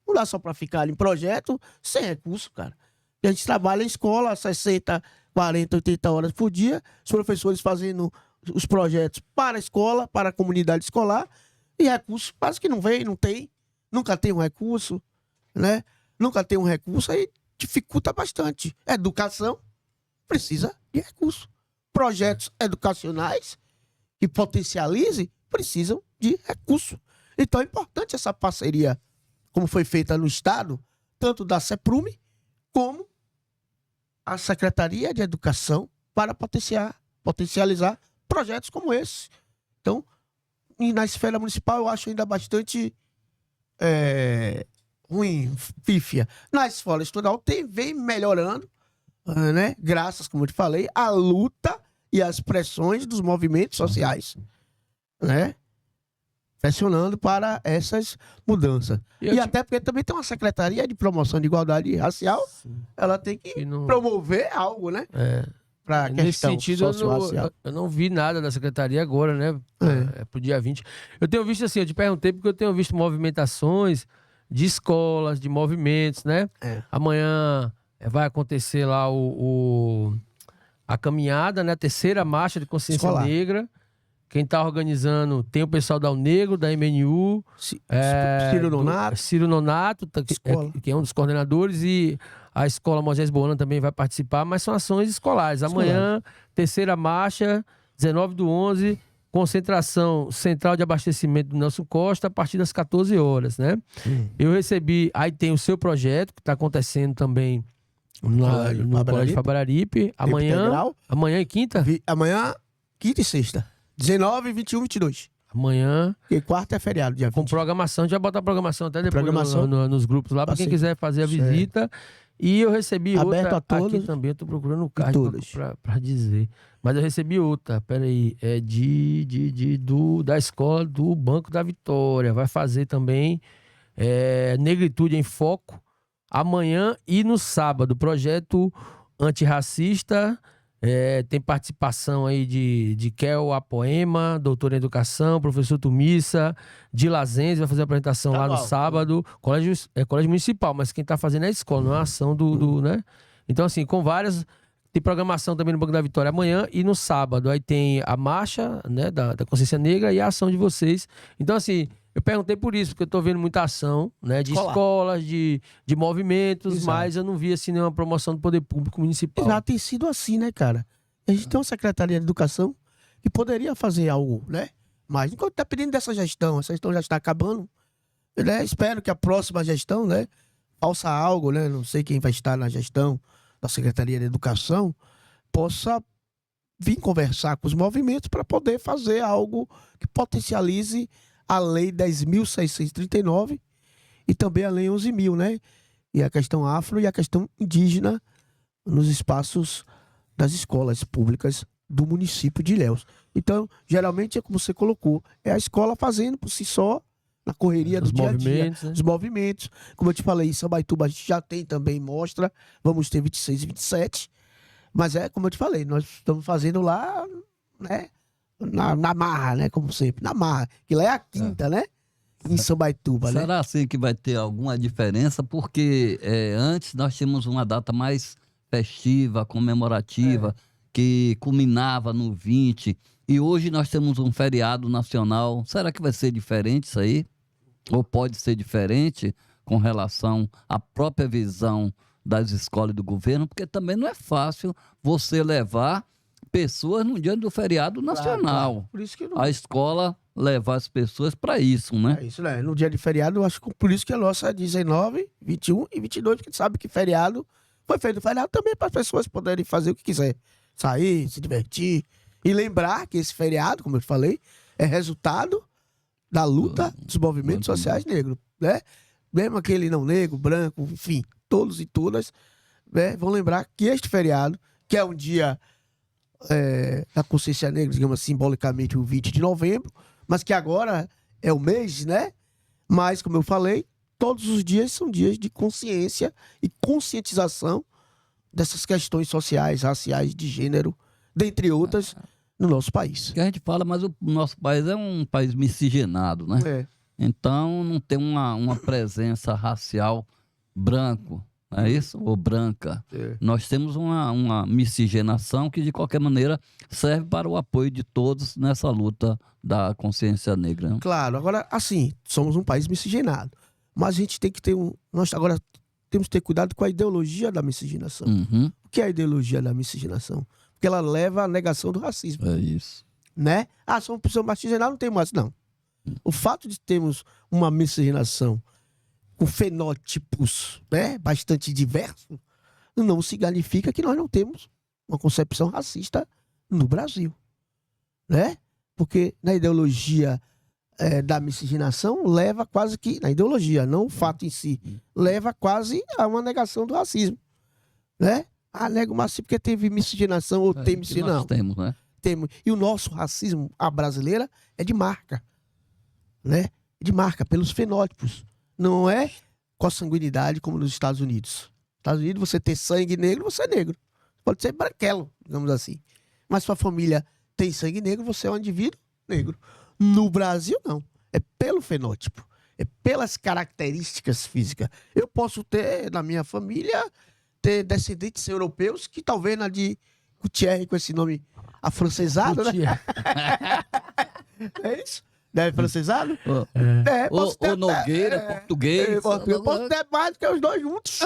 Não dá só para ficar em projeto sem recurso, cara. A gente trabalha em escola 60, 40, 80 horas por dia, os professores fazendo os projetos para a escola, para a comunidade escolar, e recursos quase que não vem, não tem, nunca tem um recurso, né? Nunca tem um recurso, aí dificulta bastante. Educação precisa de recurso. Projetos educacionais que potencializem precisam de recurso. Então é importante essa parceria, como foi feita no Estado, tanto da CEPRUME como a Secretaria de Educação, para potencializar projetos como esse. Então, e na esfera municipal eu acho ainda bastante ruim, pífia. Na escola estadual vem melhorando, né? Graças, como eu te falei, à luta e às pressões dos movimentos sociais, né? Pressionando para essas mudanças. E até porque também tem uma Secretaria de Promoção de Igualdade Racial, ela tem que promover algo, né? Para nesse sentido, eu não vi nada da secretaria agora, né? Pro dia 20. Eu tenho visto assim, eu te perguntei porque eu tenho visto movimentações de escolas, de movimentos, né? Amanhã vai acontecer lá a caminhada, né? A terceira marcha de consciência negra. Quem tá organizando tem o pessoal da Unegro, da MNU, Ciro Nonato, que é um dos coordenadores, e A escola Moisés Bolano também vai participar, mas são ações escolares. Amanhã, terceira marcha, 19/11, concentração central de abastecimento do Nelson Costa a partir das 14 horas, né? Eu recebi, aí tem o seu projeto, que está acontecendo também no Colégio Fabararipe. Amanhã e quinta? Amanhã, quinta e sexta. 19, 21, 22. Amanhã. E quarta é feriado, dia 20. Com programação, a gente vai botar a programação até depois nos grupos lá, para quem quiser fazer a visita. E eu recebi aberto outra a todos, aqui também, eu tô procurando o card pra dizer. Mas eu recebi outra, peraí, é da escola do Banco da Vitória. Vai fazer também Negritude em Foco amanhã e no sábado. Projeto antirracista, tem participação aí de Kel Apoema, doutor em educação, professor Tumissa, de Lazenze, vai fazer a apresentação lá no sábado. Colégio municipal, mas quem tá fazendo é a escola, não é a ação né? Então, assim, com várias... Tem programação também no Banco da Vitória amanhã e no sábado. Aí tem a marcha, né, da Consciência Negra e a ação de vocês. Então, assim, eu perguntei por isso, porque eu tô vendo muita ação, né, de escolas, de movimentos, exato, mas eu não vi, assim, nenhuma promoção do poder público municipal. Já tem sido assim, né, cara? A gente tem uma Secretaria de Educação que poderia fazer algo, né? Mas enquanto tá pedindo dessa gestão, essa gestão já está acabando, né? Espero que a próxima gestão, né, faça algo, né? Não sei quem vai estar na gestão da Secretaria de Educação, possa vir conversar com os movimentos para poder fazer algo que potencialize a Lei 10.639 e também a Lei 11.000, né? E a questão afro e a questão indígena nos espaços das escolas públicas do município de Ilhéus. Então, geralmente, é como você colocou, é a escola fazendo por si só, na correria do dia a dia, né? Os movimentos. Como eu te falei, em Sambaituba a gente já tem também mostra, vamos ter 26 e 27, mas como eu te falei, nós estamos fazendo lá, né, na marra, né, como sempre, na marra, que lá é a quinta, né, em Sambaituba, né? Será assim que vai ter alguma diferença? Porque antes nós tínhamos uma data mais festiva, comemorativa, que culminava no 20, e hoje nós temos um feriado nacional. Será que vai ser diferente isso aí? Ou pode ser diferente com relação à própria visão das escolas e do governo? Porque também não é fácil você levar pessoas no dia do feriado nacional. Claro. Por isso que não... A escola levar as pessoas para isso, né? É isso, né? No dia de feriado, eu acho que por isso que a nossa é 19, 21 e 22, porque a gente sabe que feriado foi feito feriado também para as pessoas poderem fazer o que quiser. Sair, se divertir. E lembrar que esse feriado, como eu falei, é resultado da luta dos movimentos sociais negros, né? Mesmo aquele não negro, branco, enfim, todos e todas, né, vão lembrar que este feriado, que é um dia da consciência negra, digamos assim, simbolicamente o 20 de novembro, mas que agora é o mês, né? Mas, como eu falei, todos os dias são dias de consciência e conscientização dessas questões sociais, raciais, de gênero, dentre outras, no nosso país. Que a gente fala, mas o nosso país é um país miscigenado, né? Então não tem uma presença racial branco, é isso? Ou branca. Nós temos uma miscigenação que de qualquer maneira serve para o apoio de todos nessa luta da consciência negra, né? Claro, agora assim, somos um país miscigenado, mas a gente tem que ter nós agora temos que ter cuidado com a ideologia da miscigenação. O que é a ideologia da miscigenação? Porque ela leva à negação do racismo. É isso. Né? Somos pessoas miscigenadas, não tem mais. Não. O fato de termos uma miscigenação com fenótipos, né, bastante diversos, não significa que nós não temos uma concepção racista no Brasil. Né? Porque na ideologia da miscigenação leva quase que, na ideologia, não o fato em si, leva quase a uma negação do racismo. Né? Nego o racismo porque teve miscigenação ou tem miscigenação. Nós temos, né? Temos. E o nosso racismo, a brasileira, é de marca. Né? De marca, pelos fenótipos. Não é com a sanguinidade como nos Estados Unidos. Nos Estados Unidos, você ter sangue negro, você é negro. Pode ser branquelo, digamos assim. Mas sua família tem sangue negro, você é um indivíduo negro. No Brasil, não. É pelo fenótipo. É pelas características físicas. Eu posso ter, na minha família, ter descendentes europeus que talvez na de Gutierre, com esse nome afrancesado, né? É isso? Deve francesado? Ou Nogueira, português. Eu posso ter mais do que os dois juntos.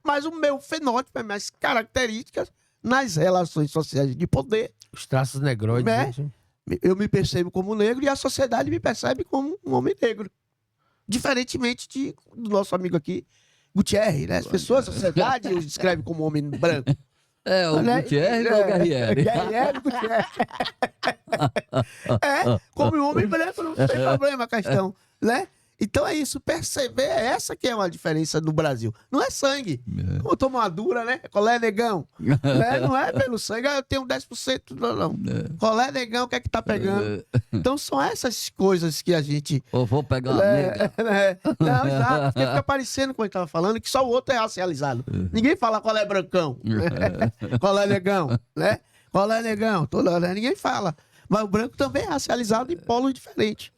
mas o meu fenótipo, as minhas características nas relações sociais de poder. Os traços negroides. Né? Eu me percebo como negro e a sociedade me percebe como um homem negro. Diferentemente do nosso amigo aqui, Gutierrez, né? As pessoas, a sociedade, o descreve como um homem branco. O Gutierrez ou o Guerrieri? Gutierrez. Como um homem branco, não tem problema a questão, né? Então é isso, perceber, essa que é uma diferença no Brasil. Não é sangue. Como toma uma dura, né? Colé negão. Né? Não é pelo sangue, eu tenho 10%. Não. Colé negão, o que é que tá pegando? Então são essas coisas que a gente... Ou vou pegar uma nega. Não, exato. Porque fica parecendo, como a gente tava falando, que só o outro é racializado. Ninguém fala colé brancão. Colé negão, né? Colé negão. Ninguém fala. Mas o branco também é racializado em polos diferentes.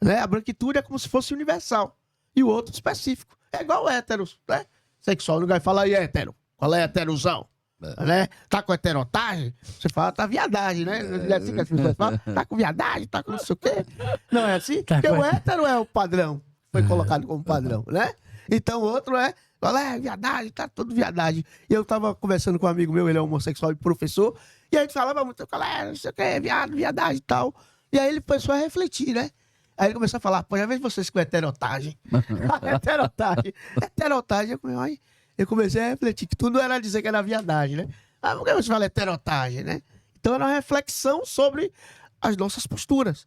Né? A branquitude é como se fosse universal. E o outro específico. É igual o hétero, né? Sexual, ninguém fala aí hétero. Qual é heterosão? Né? Tá com heterotagem? Você fala, tá viadagem, né? É assim que as pessoas falam. Tá com viadagem, tá com não sei o quê. Não é assim? Porque o hétero é o padrão. Foi colocado como padrão, né? Então o outro é... Qual é viadagem? Tá tudo viadagem. E eu tava conversando com um amigo meu, ele é homossexual e professor, e a gente falava muito, qual é, não sei o que, viadagem e tal. E aí ele começou a refletir, né? Aí ele começou a falar, pô, já vejo vocês com heterotagem. Heterotagem. Eu comecei a refletir que tudo era dizer que era viadagem, né? Ah, por que você fala heterotagem, né? Então era uma reflexão sobre as nossas posturas,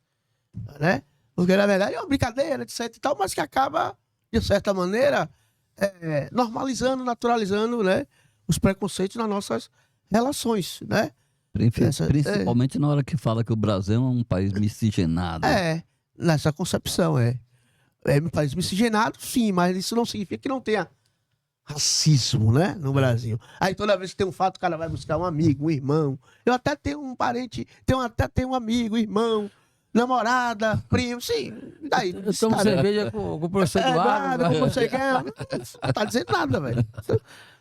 né? Porque na verdade é uma brincadeira, etc e tal, mas que acaba, de certa maneira... normalizando, naturalizando, né, os preconceitos nas nossas relações, né? Principalmente na hora que fala que o Brasil é um país miscigenado. Nessa concepção, é um país miscigenado, sim, mas isso não significa que não tenha racismo, né, no Brasil. Aí toda vez que tem um fato, o cara vai buscar um amigo, um irmão. Eu até tenho um parente, tenho um amigo, irmão, namorada, primo, sim. Daí, eu tomo cerveja com o professor Eduardo. Com você não tá dizendo nada, velho.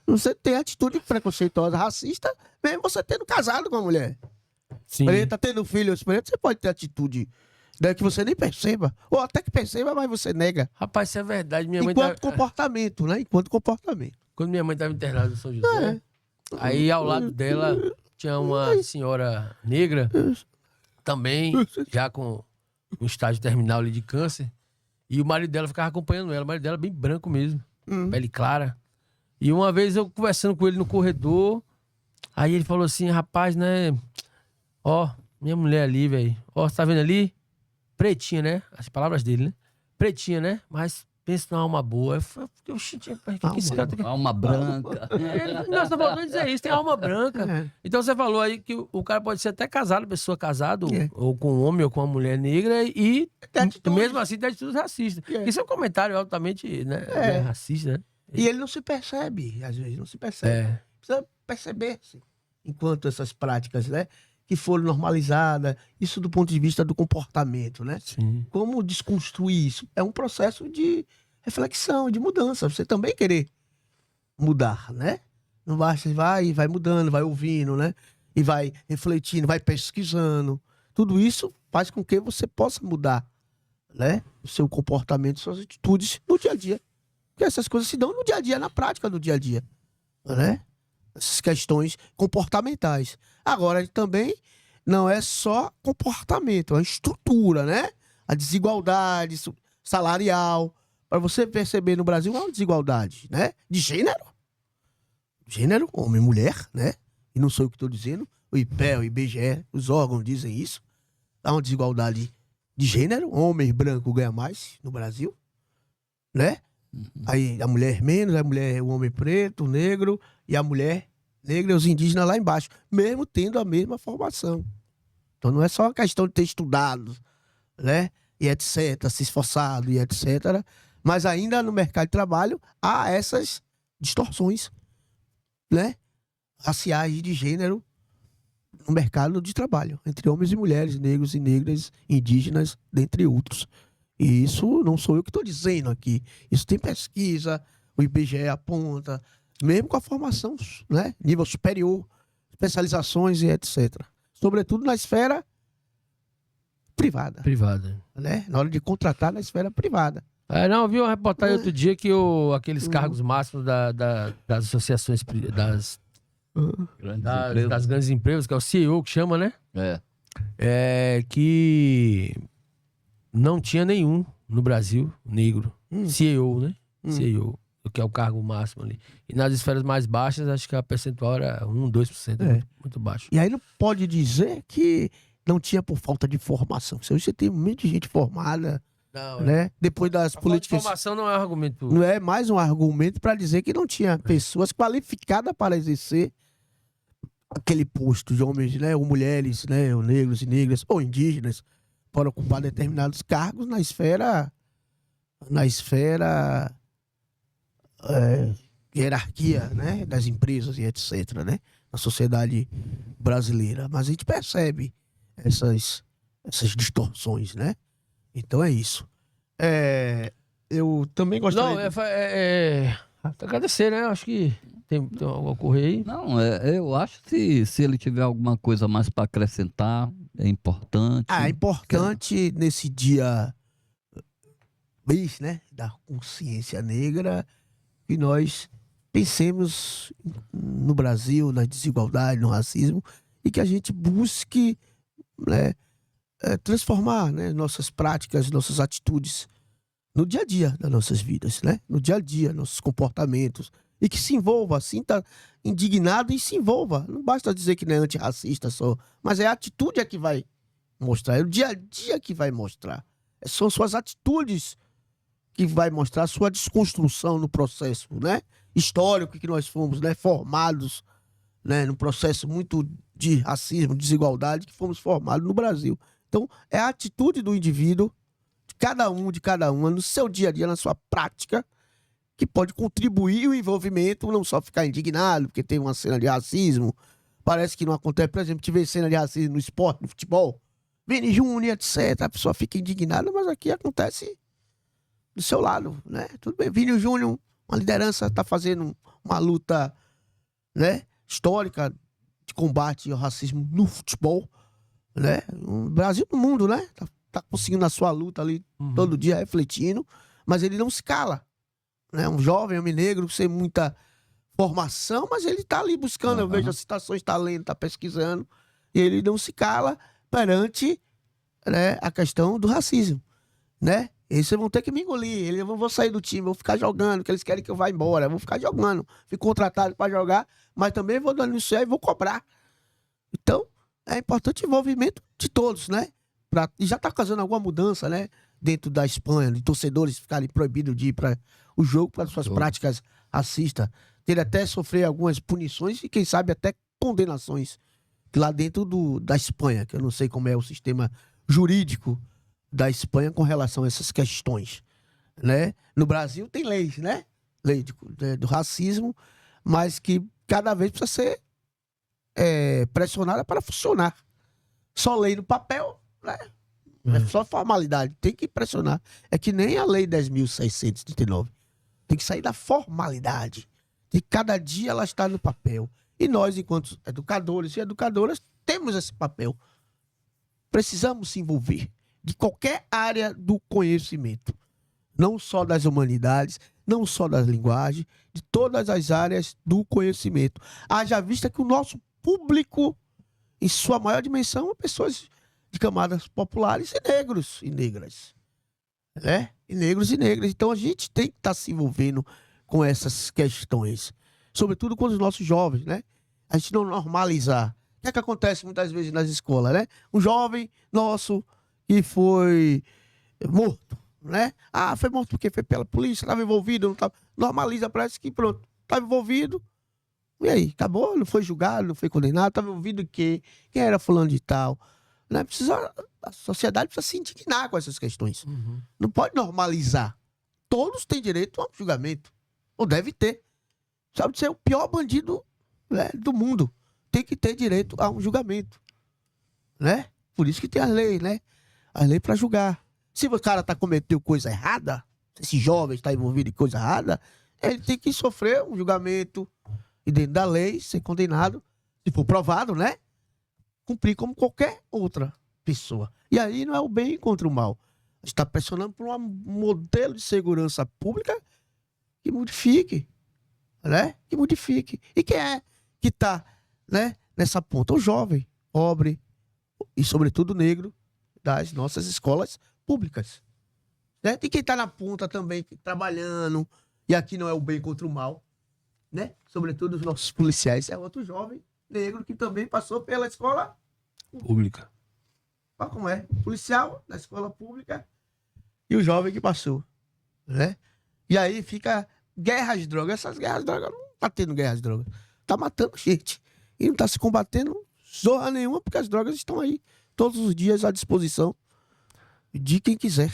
Você tem atitude preconceituosa, racista, mesmo você tendo casado com uma mulher. Sim. Preta, tendo filho preto, você pode ter atitude, né, que você nem perceba. Ou até que perceba, mas você nega. Rapaz, isso é verdade. Minha mãe comportamento, né? Enquanto comportamento. Quando minha mãe estava internada em São José, aí ao lado dela tinha uma senhora negra, também, já com um estágio terminal ali de câncer. E o marido dela ficava acompanhando ela. O marido dela bem branco mesmo, pele clara. E uma vez eu conversando com ele no corredor, aí ele falou assim, rapaz, né? Ó, minha mulher ali, velho. Ó, você tá vendo ali? Pretinha, né? As palavras dele, né? Pretinha, né? Mas pensa numa alma boa. Eu falei, alma branca. Nós estamos falando de dizer isso, tem alma branca. Então você falou aí que o cara pode ser até casado, pessoa casada, ou com um homem ou com uma mulher negra, e mesmo assim tem atitudes racistas. Isso é um comentário altamente, né, racista, né? E ele não se percebe, às vezes, não se percebe. Precisa perceber-se, enquanto essas práticas, né, que foram normalizadas, isso do ponto de vista do comportamento, né? Sim. Como desconstruir isso? É um processo de reflexão, de mudança. Você também querer mudar, né? Não basta, vai mudando, vai ouvindo, né? E vai refletindo, vai pesquisando. Tudo isso faz com que você possa mudar, né? O seu comportamento, suas atitudes no dia a dia. Porque essas coisas se dão no dia a dia, na prática do dia a dia, né? Essas questões comportamentais. Agora, também não é só comportamento, é a estrutura, né? A desigualdade salarial. Para você perceber, no Brasil há uma desigualdade, né? De gênero. Gênero, homem e mulher, né? E não sou eu que estou dizendo. O IPEA, o IBGE, os órgãos dizem isso. Há uma desigualdade de gênero. Homem branco ganha mais no Brasil, né? Aí a mulher menos, o homem preto, o negro, e a mulher negra e os indígenas lá embaixo, mesmo tendo a mesma formação. Então não é só uma questão de ter estudado, né? E etc, se esforçado e etc. Mas ainda no mercado de trabalho há essas distorções, né? Raciais de gênero no mercado de trabalho, entre homens e mulheres, negros e negras, indígenas, dentre outros. E isso não sou eu que estou dizendo aqui. Isso tem pesquisa, o IBGE aponta, mesmo com a formação, né, nível superior, especializações e etc. Sobretudo na esfera privada. Privada. Né? Na hora de contratar na esfera privada. Não, eu vi uma reportagem outro dia que aqueles cargos máximos das associações, das grandes empresas, que é o CEO que chama, né? Que não tinha nenhum no Brasil negro. CEO, né? CEO, que é o cargo máximo ali. E nas esferas mais baixas, acho que a percentual era 1, 2%, muito baixo. E aí não pode dizer que não tinha por falta de formação. Você tem um monte de gente formada, né? Depois das políticas... Formação não é um argumento... Não é mais um argumento para dizer que não tinha pessoas qualificadas para exercer aquele posto de homens, né? Ou mulheres, né? Ou negros e negras, ou indígenas, para ocupar determinados cargos na esfera hierarquia, né? Das empresas e etc, né? Na sociedade brasileira. Mas a gente percebe essas distorções, né? Então é isso. Eu também gostaria... agradecer, né? Acho que tem algo a ocorrer aí. Não, eu acho que se ele tiver alguma coisa mais para acrescentar, é importante. É importante nesse dia, mês, né? Da consciência negra, que nós pensemos no Brasil, na desigualdade, no racismo, e que a gente busque, né, transformar, né, nossas práticas, nossas atitudes no dia a dia das nossas vidas, né? No dia a dia, nossos comportamentos. E que se envolva, sinta indignado e se envolva. Não basta dizer que não é antirracista só, mas é a atitude que vai mostrar, é o dia a dia que vai mostrar. São suas atitudes que vai mostrar a sua desconstrução no processo, né? Histórico que nós fomos, né, formados, né, num processo muito de racismo, desigualdade que fomos formados no Brasil. Então, é a atitude do indivíduo, de cada uma, no seu dia a dia, na sua prática, que pode contribuir o envolvimento, não só ficar indignado, porque tem uma cena de racismo, parece que não acontece. Por exemplo, tive cena de racismo no esporte, no futebol, Vini Júnior, etc. A pessoa fica indignada, mas aqui acontece do seu lado, né? Tudo bem, Vini Júnior, uma liderança, está fazendo uma luta, né, histórica de combate ao racismo no futebol, né? No Brasil, no mundo, né? Tá conseguindo a sua luta ali todo dia, refletindo, mas ele não se cala, né? Um jovem, homem negro, sem muita formação, mas ele tá ali buscando, eu vejo as citações, está lendo, está pesquisando, e ele não se cala perante, né, a questão do racismo, né? Eles vão ter que me engolir, eu vou sair do time, vou ficar jogando, que eles querem que eu vá embora, eu vou ficar jogando, fico contratado para jogar, mas também vou dando isso aí e vou cobrar. Então, é importante o envolvimento de todos, né? E já está causando alguma mudança, né? Dentro da Espanha, de torcedores ficarem proibidos de ir para o jogo, para suas práticas racistas. Ter até sofrer algumas punições e, quem sabe, até condenações lá dentro da Espanha, que eu não sei como é o sistema jurídico da Espanha com relação a essas questões, né? No Brasil tem leis, né? Lei do racismo, mas que cada vez precisa ser pressionada para funcionar. Só lei no papel, né? É só formalidade, tem que pressionar. É que nem a lei 10.639. Tem que sair da formalidade. E cada dia ela está no papel. E nós, enquanto educadores e educadoras, temos esse papel. Precisamos se envolver de qualquer área do conhecimento. Não só das humanidades, não só das linguagens, de todas as áreas do conhecimento. Haja vista que o nosso público, em sua maior dimensão, é pessoas de camadas populares e negros e negras, né? E negros e negras. Então a gente tem que estar se envolvendo com essas questões, sobretudo com os nossos jovens, né? A gente não normalizar. O que é que acontece muitas vezes nas escolas, né? Um jovem nosso que foi morto, né? Ah, foi morto porque foi pela polícia, estava envolvido, não estava. Normaliza, parece que pronto, estava envolvido. E aí, acabou, não foi julgado, não foi condenado, estava envolvido em quê? Quem era fulano de tal? Né? A sociedade precisa se indignar com essas questões. Não pode normalizar. Todos têm direito a um julgamento. Ou deve ter. Sabe ser o pior bandido, né, do mundo. Tem que ter direito a um julgamento. Né? Por isso que tem as leis, né? As leis para julgar. Se o cara tá cometendo coisa errada, esse jovem está envolvido em coisa errada, ele tem que sofrer um julgamento e dentro da lei, ser condenado, se for provado, né? Cumprir como qualquer outra pessoa. E aí não é o bem contra o mal. A gente está pressionando por um modelo de segurança pública que modifique, né? Que modifique. E quem é que está, né, nessa ponta? O jovem, pobre e, sobretudo, negro das nossas escolas públicas. Certo? E quem está na ponta também, trabalhando, e aqui não é o bem contra o mal, né? Sobretudo os nossos policiais, é outro jovem negro que também passou pela escola Pública. Olha como é, o policial da escola pública e o jovem que passou, né? E aí fica guerra às drogas. Essas guerras às drogas, não tá tendo guerra às drogas, tá matando gente e não tá se combatendo zorra nenhuma, porque as drogas estão aí todos os dias à disposição de quem quiser,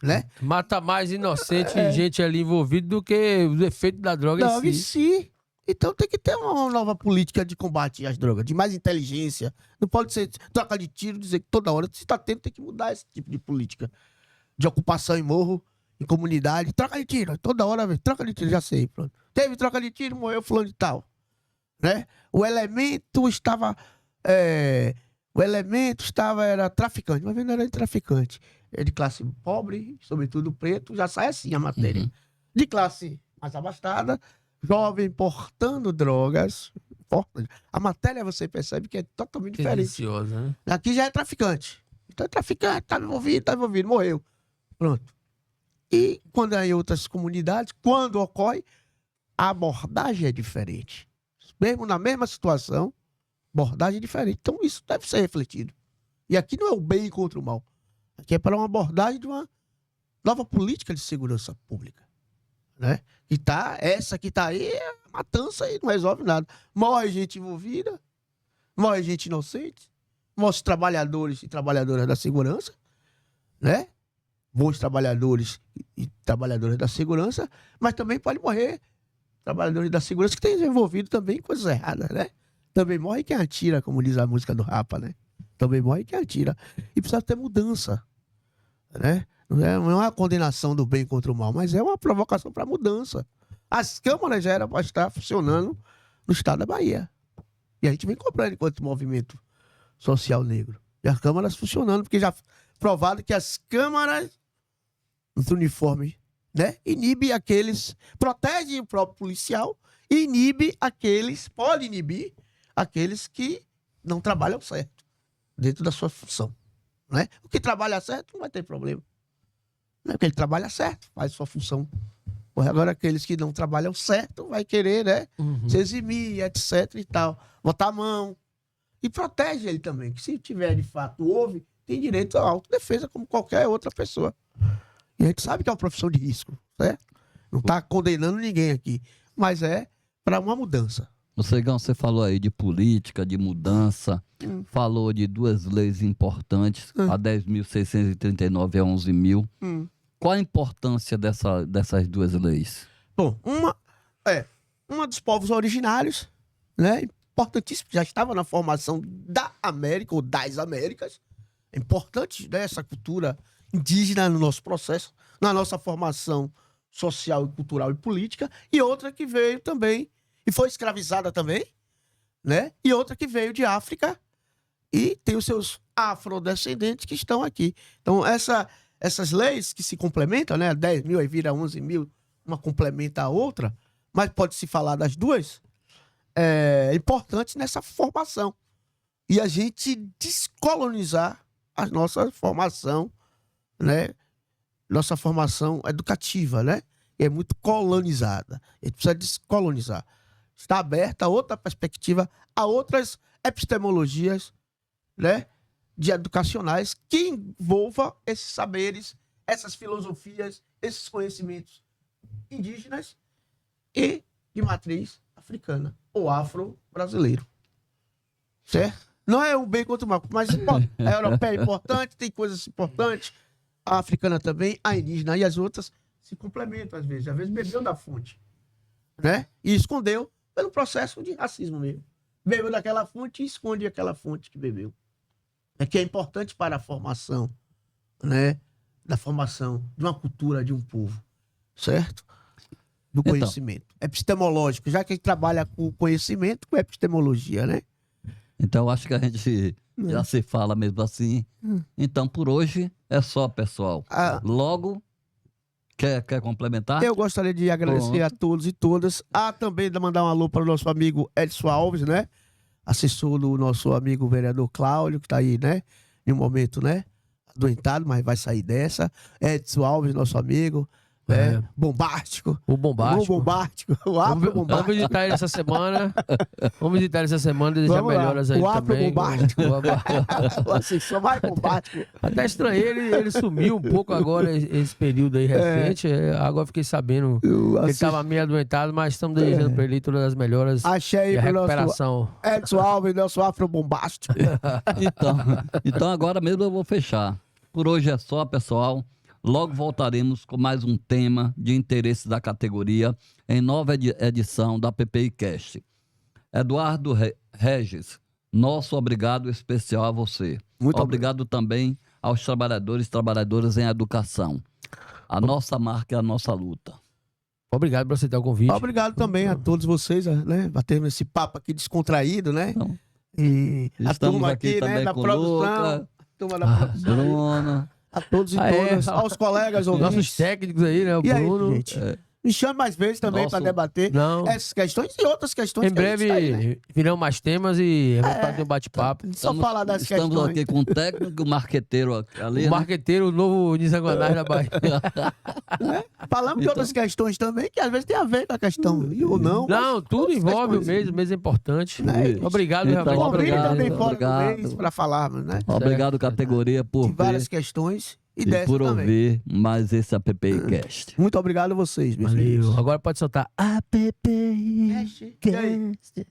né? Mata mais inocente e gente ali envolvida do que o efeito da droga Droga em em si. si. Então tem que ter uma nova política de combate às drogas, de mais inteligência. Não pode ser troca de tiro, dizer que toda hora se está tendo, tem que mudar esse tipo de política. De ocupação em morro, em comunidade. Troca de tiro, toda hora, troca de tiro, já sei. Pronto. Teve troca de tiro, morreu fulano de tal. Né? O elemento estava... era traficante, mas não era traficante. É de classe pobre, sobretudo preto, já sai assim a matéria. Uhum. De classe mais abastada, jovem portando drogas. A matéria você percebe que é totalmente diferente. Deliciosa, né? Aqui já é traficante. Então é traficante, tá envolvido, morreu. Pronto. E quando é em outras comunidades, quando ocorre, a abordagem é diferente. Mesmo na mesma situação, abordagem é diferente. Então isso deve ser refletido. E aqui não é o bem contra o mal. Aqui é para uma abordagem de uma nova política de segurança pública. Né? E tá, essa que tá aí é matança e não resolve nada. Morre gente envolvida, morre gente inocente, morre trabalhadores e trabalhadoras da segurança, né? Bons trabalhadores e trabalhadoras da segurança, mas também pode morrer trabalhadores da segurança que têm envolvido também em coisas erradas, né? Também morre quem atira, como diz a música do Rapa, né? Também morre quem atira. E precisa ter mudança, né? Não é uma condenação do bem contra o mal, mas é uma provocação para mudança. As câmaras já eram para estar funcionando no estado da Bahia. E a gente vem cobrando enquanto movimento social negro. E as câmaras funcionando, porque já provado que as câmaras, nos uniformes, né, inibe aqueles, protege o próprio policial e pode inibir aqueles que não trabalham certo dentro da sua função. Né? O que trabalha certo não vai ter problema. Não é porque ele trabalha certo, faz sua função. Agora aqueles que não trabalham certo vai querer, né, se eximir, etc e tal. Botar a mão. E protege ele também, que se tiver de fato houve, tem direito à autodefesa como qualquer outra pessoa. E a gente sabe que é uma profissão de risco, certo? Não está condenando ninguém aqui, mas é para uma mudança. Cegão, você falou aí de política, de mudança, falou de duas leis importantes, a 10.639 e a 11.000. Qual a importância dessas duas leis? Bom, uma dos povos originários, né, importantíssimo, já estava na formação da América ou das Américas. É importante, né, essa cultura indígena no nosso processo, na nossa formação social, cultural e política, e outra que veio também e foi escravizada também, né? E outra que veio de África e tem os seus afrodescendentes que estão aqui. Então, essas leis que se complementam, né? 10.000 aí vira 11.000, uma complementa a outra, mas pode-se falar das duas, é importante nessa formação. E a gente descolonizar a nossa formação, né? Nossa formação educativa, né? É muito colonizada. A gente precisa descolonizar. Está aberta a outra perspectiva, a outras epistemologias, né, de educacionais que envolvam esses saberes, essas filosofias, esses conhecimentos indígenas e de matriz africana ou afro-brasileiro. Certo? Não é um bem contra o mal, mas a europeia é importante, tem coisas importantes, a africana também, a indígena e as outras se complementam às vezes bebeu da fonte, né? E escondeu pelo processo de racismo mesmo. Bebeu daquela fonte e esconde aquela fonte que bebeu. É que é importante para a formação, né? Da formação de uma cultura de um povo, certo? Do conhecimento. Epistemológico, já que a gente trabalha com conhecimento, com epistemologia, né? Então, eu acho que a gente já se fala mesmo assim. Então, por hoje, é só, pessoal. Logo, quer complementar? Eu gostaria de agradecer a todos e todas. Também de mandar um alô para o nosso amigo Edson Alves, né? Assessor do nosso amigo vereador Cláudio, que está aí, né? Em um momento, né? Adoentado, mas vai sair dessa. Edson Alves, nosso amigo. Bombástico. O bombástico. O afro bombástico. Vamos visitar ele essa semana. Desejar melhoras aí o afro também. Bombástico. O assessor mais bombástico. Até estranhei, ele sumiu um pouco agora, esse período aí recente. Agora fiquei sabendo que ele estava meio adoentado, mas estamos desejando para ele todas as melhoras. Achei e a recuperação. Edson Alves, nosso afro bombástico. Então agora mesmo eu vou fechar. Por hoje é só, pessoal. Logo voltaremos com mais um tema de interesse da categoria em nova edição da PPI Cast. Eduardo Regis, nosso obrigado especial a você. Muito obrigado também aos trabalhadores e trabalhadoras em educação. A nossa marca é a nossa luta. Obrigado por aceitar o convite. Obrigado também a todos vocês, né? Batendo esse papo aqui descontraído, né? Então, e a turma aqui, né? Da produção. Luca, turma da produção. Bruna. A todos e todas, aos colegas ouvintes. Nossos técnicos aí, né? O e Bruno. Aí, gente? Me chame mais vezes também para debater essas questões e outras questões. Em breve né? Virão mais temas e vamos fazer um bate-papo. Só falar das questões. Estamos aqui com o técnico, o marqueteiro ali. O marqueteiro, o novo Nizanguanás da Bahia. Falamos de outras questões também, que às vezes tem a ver com a questão. Ou não. Não, tudo envolve o mês é importante. Obrigado, então, realmente. Obrigado também fora do mês para falarmos, né? Obrigado, categoria, por de várias questões. E por também. ouvir mais esse APPI Cast. Muito obrigado a vocês, meus Valeu. filhos. Agora pode soltar APPI Cast.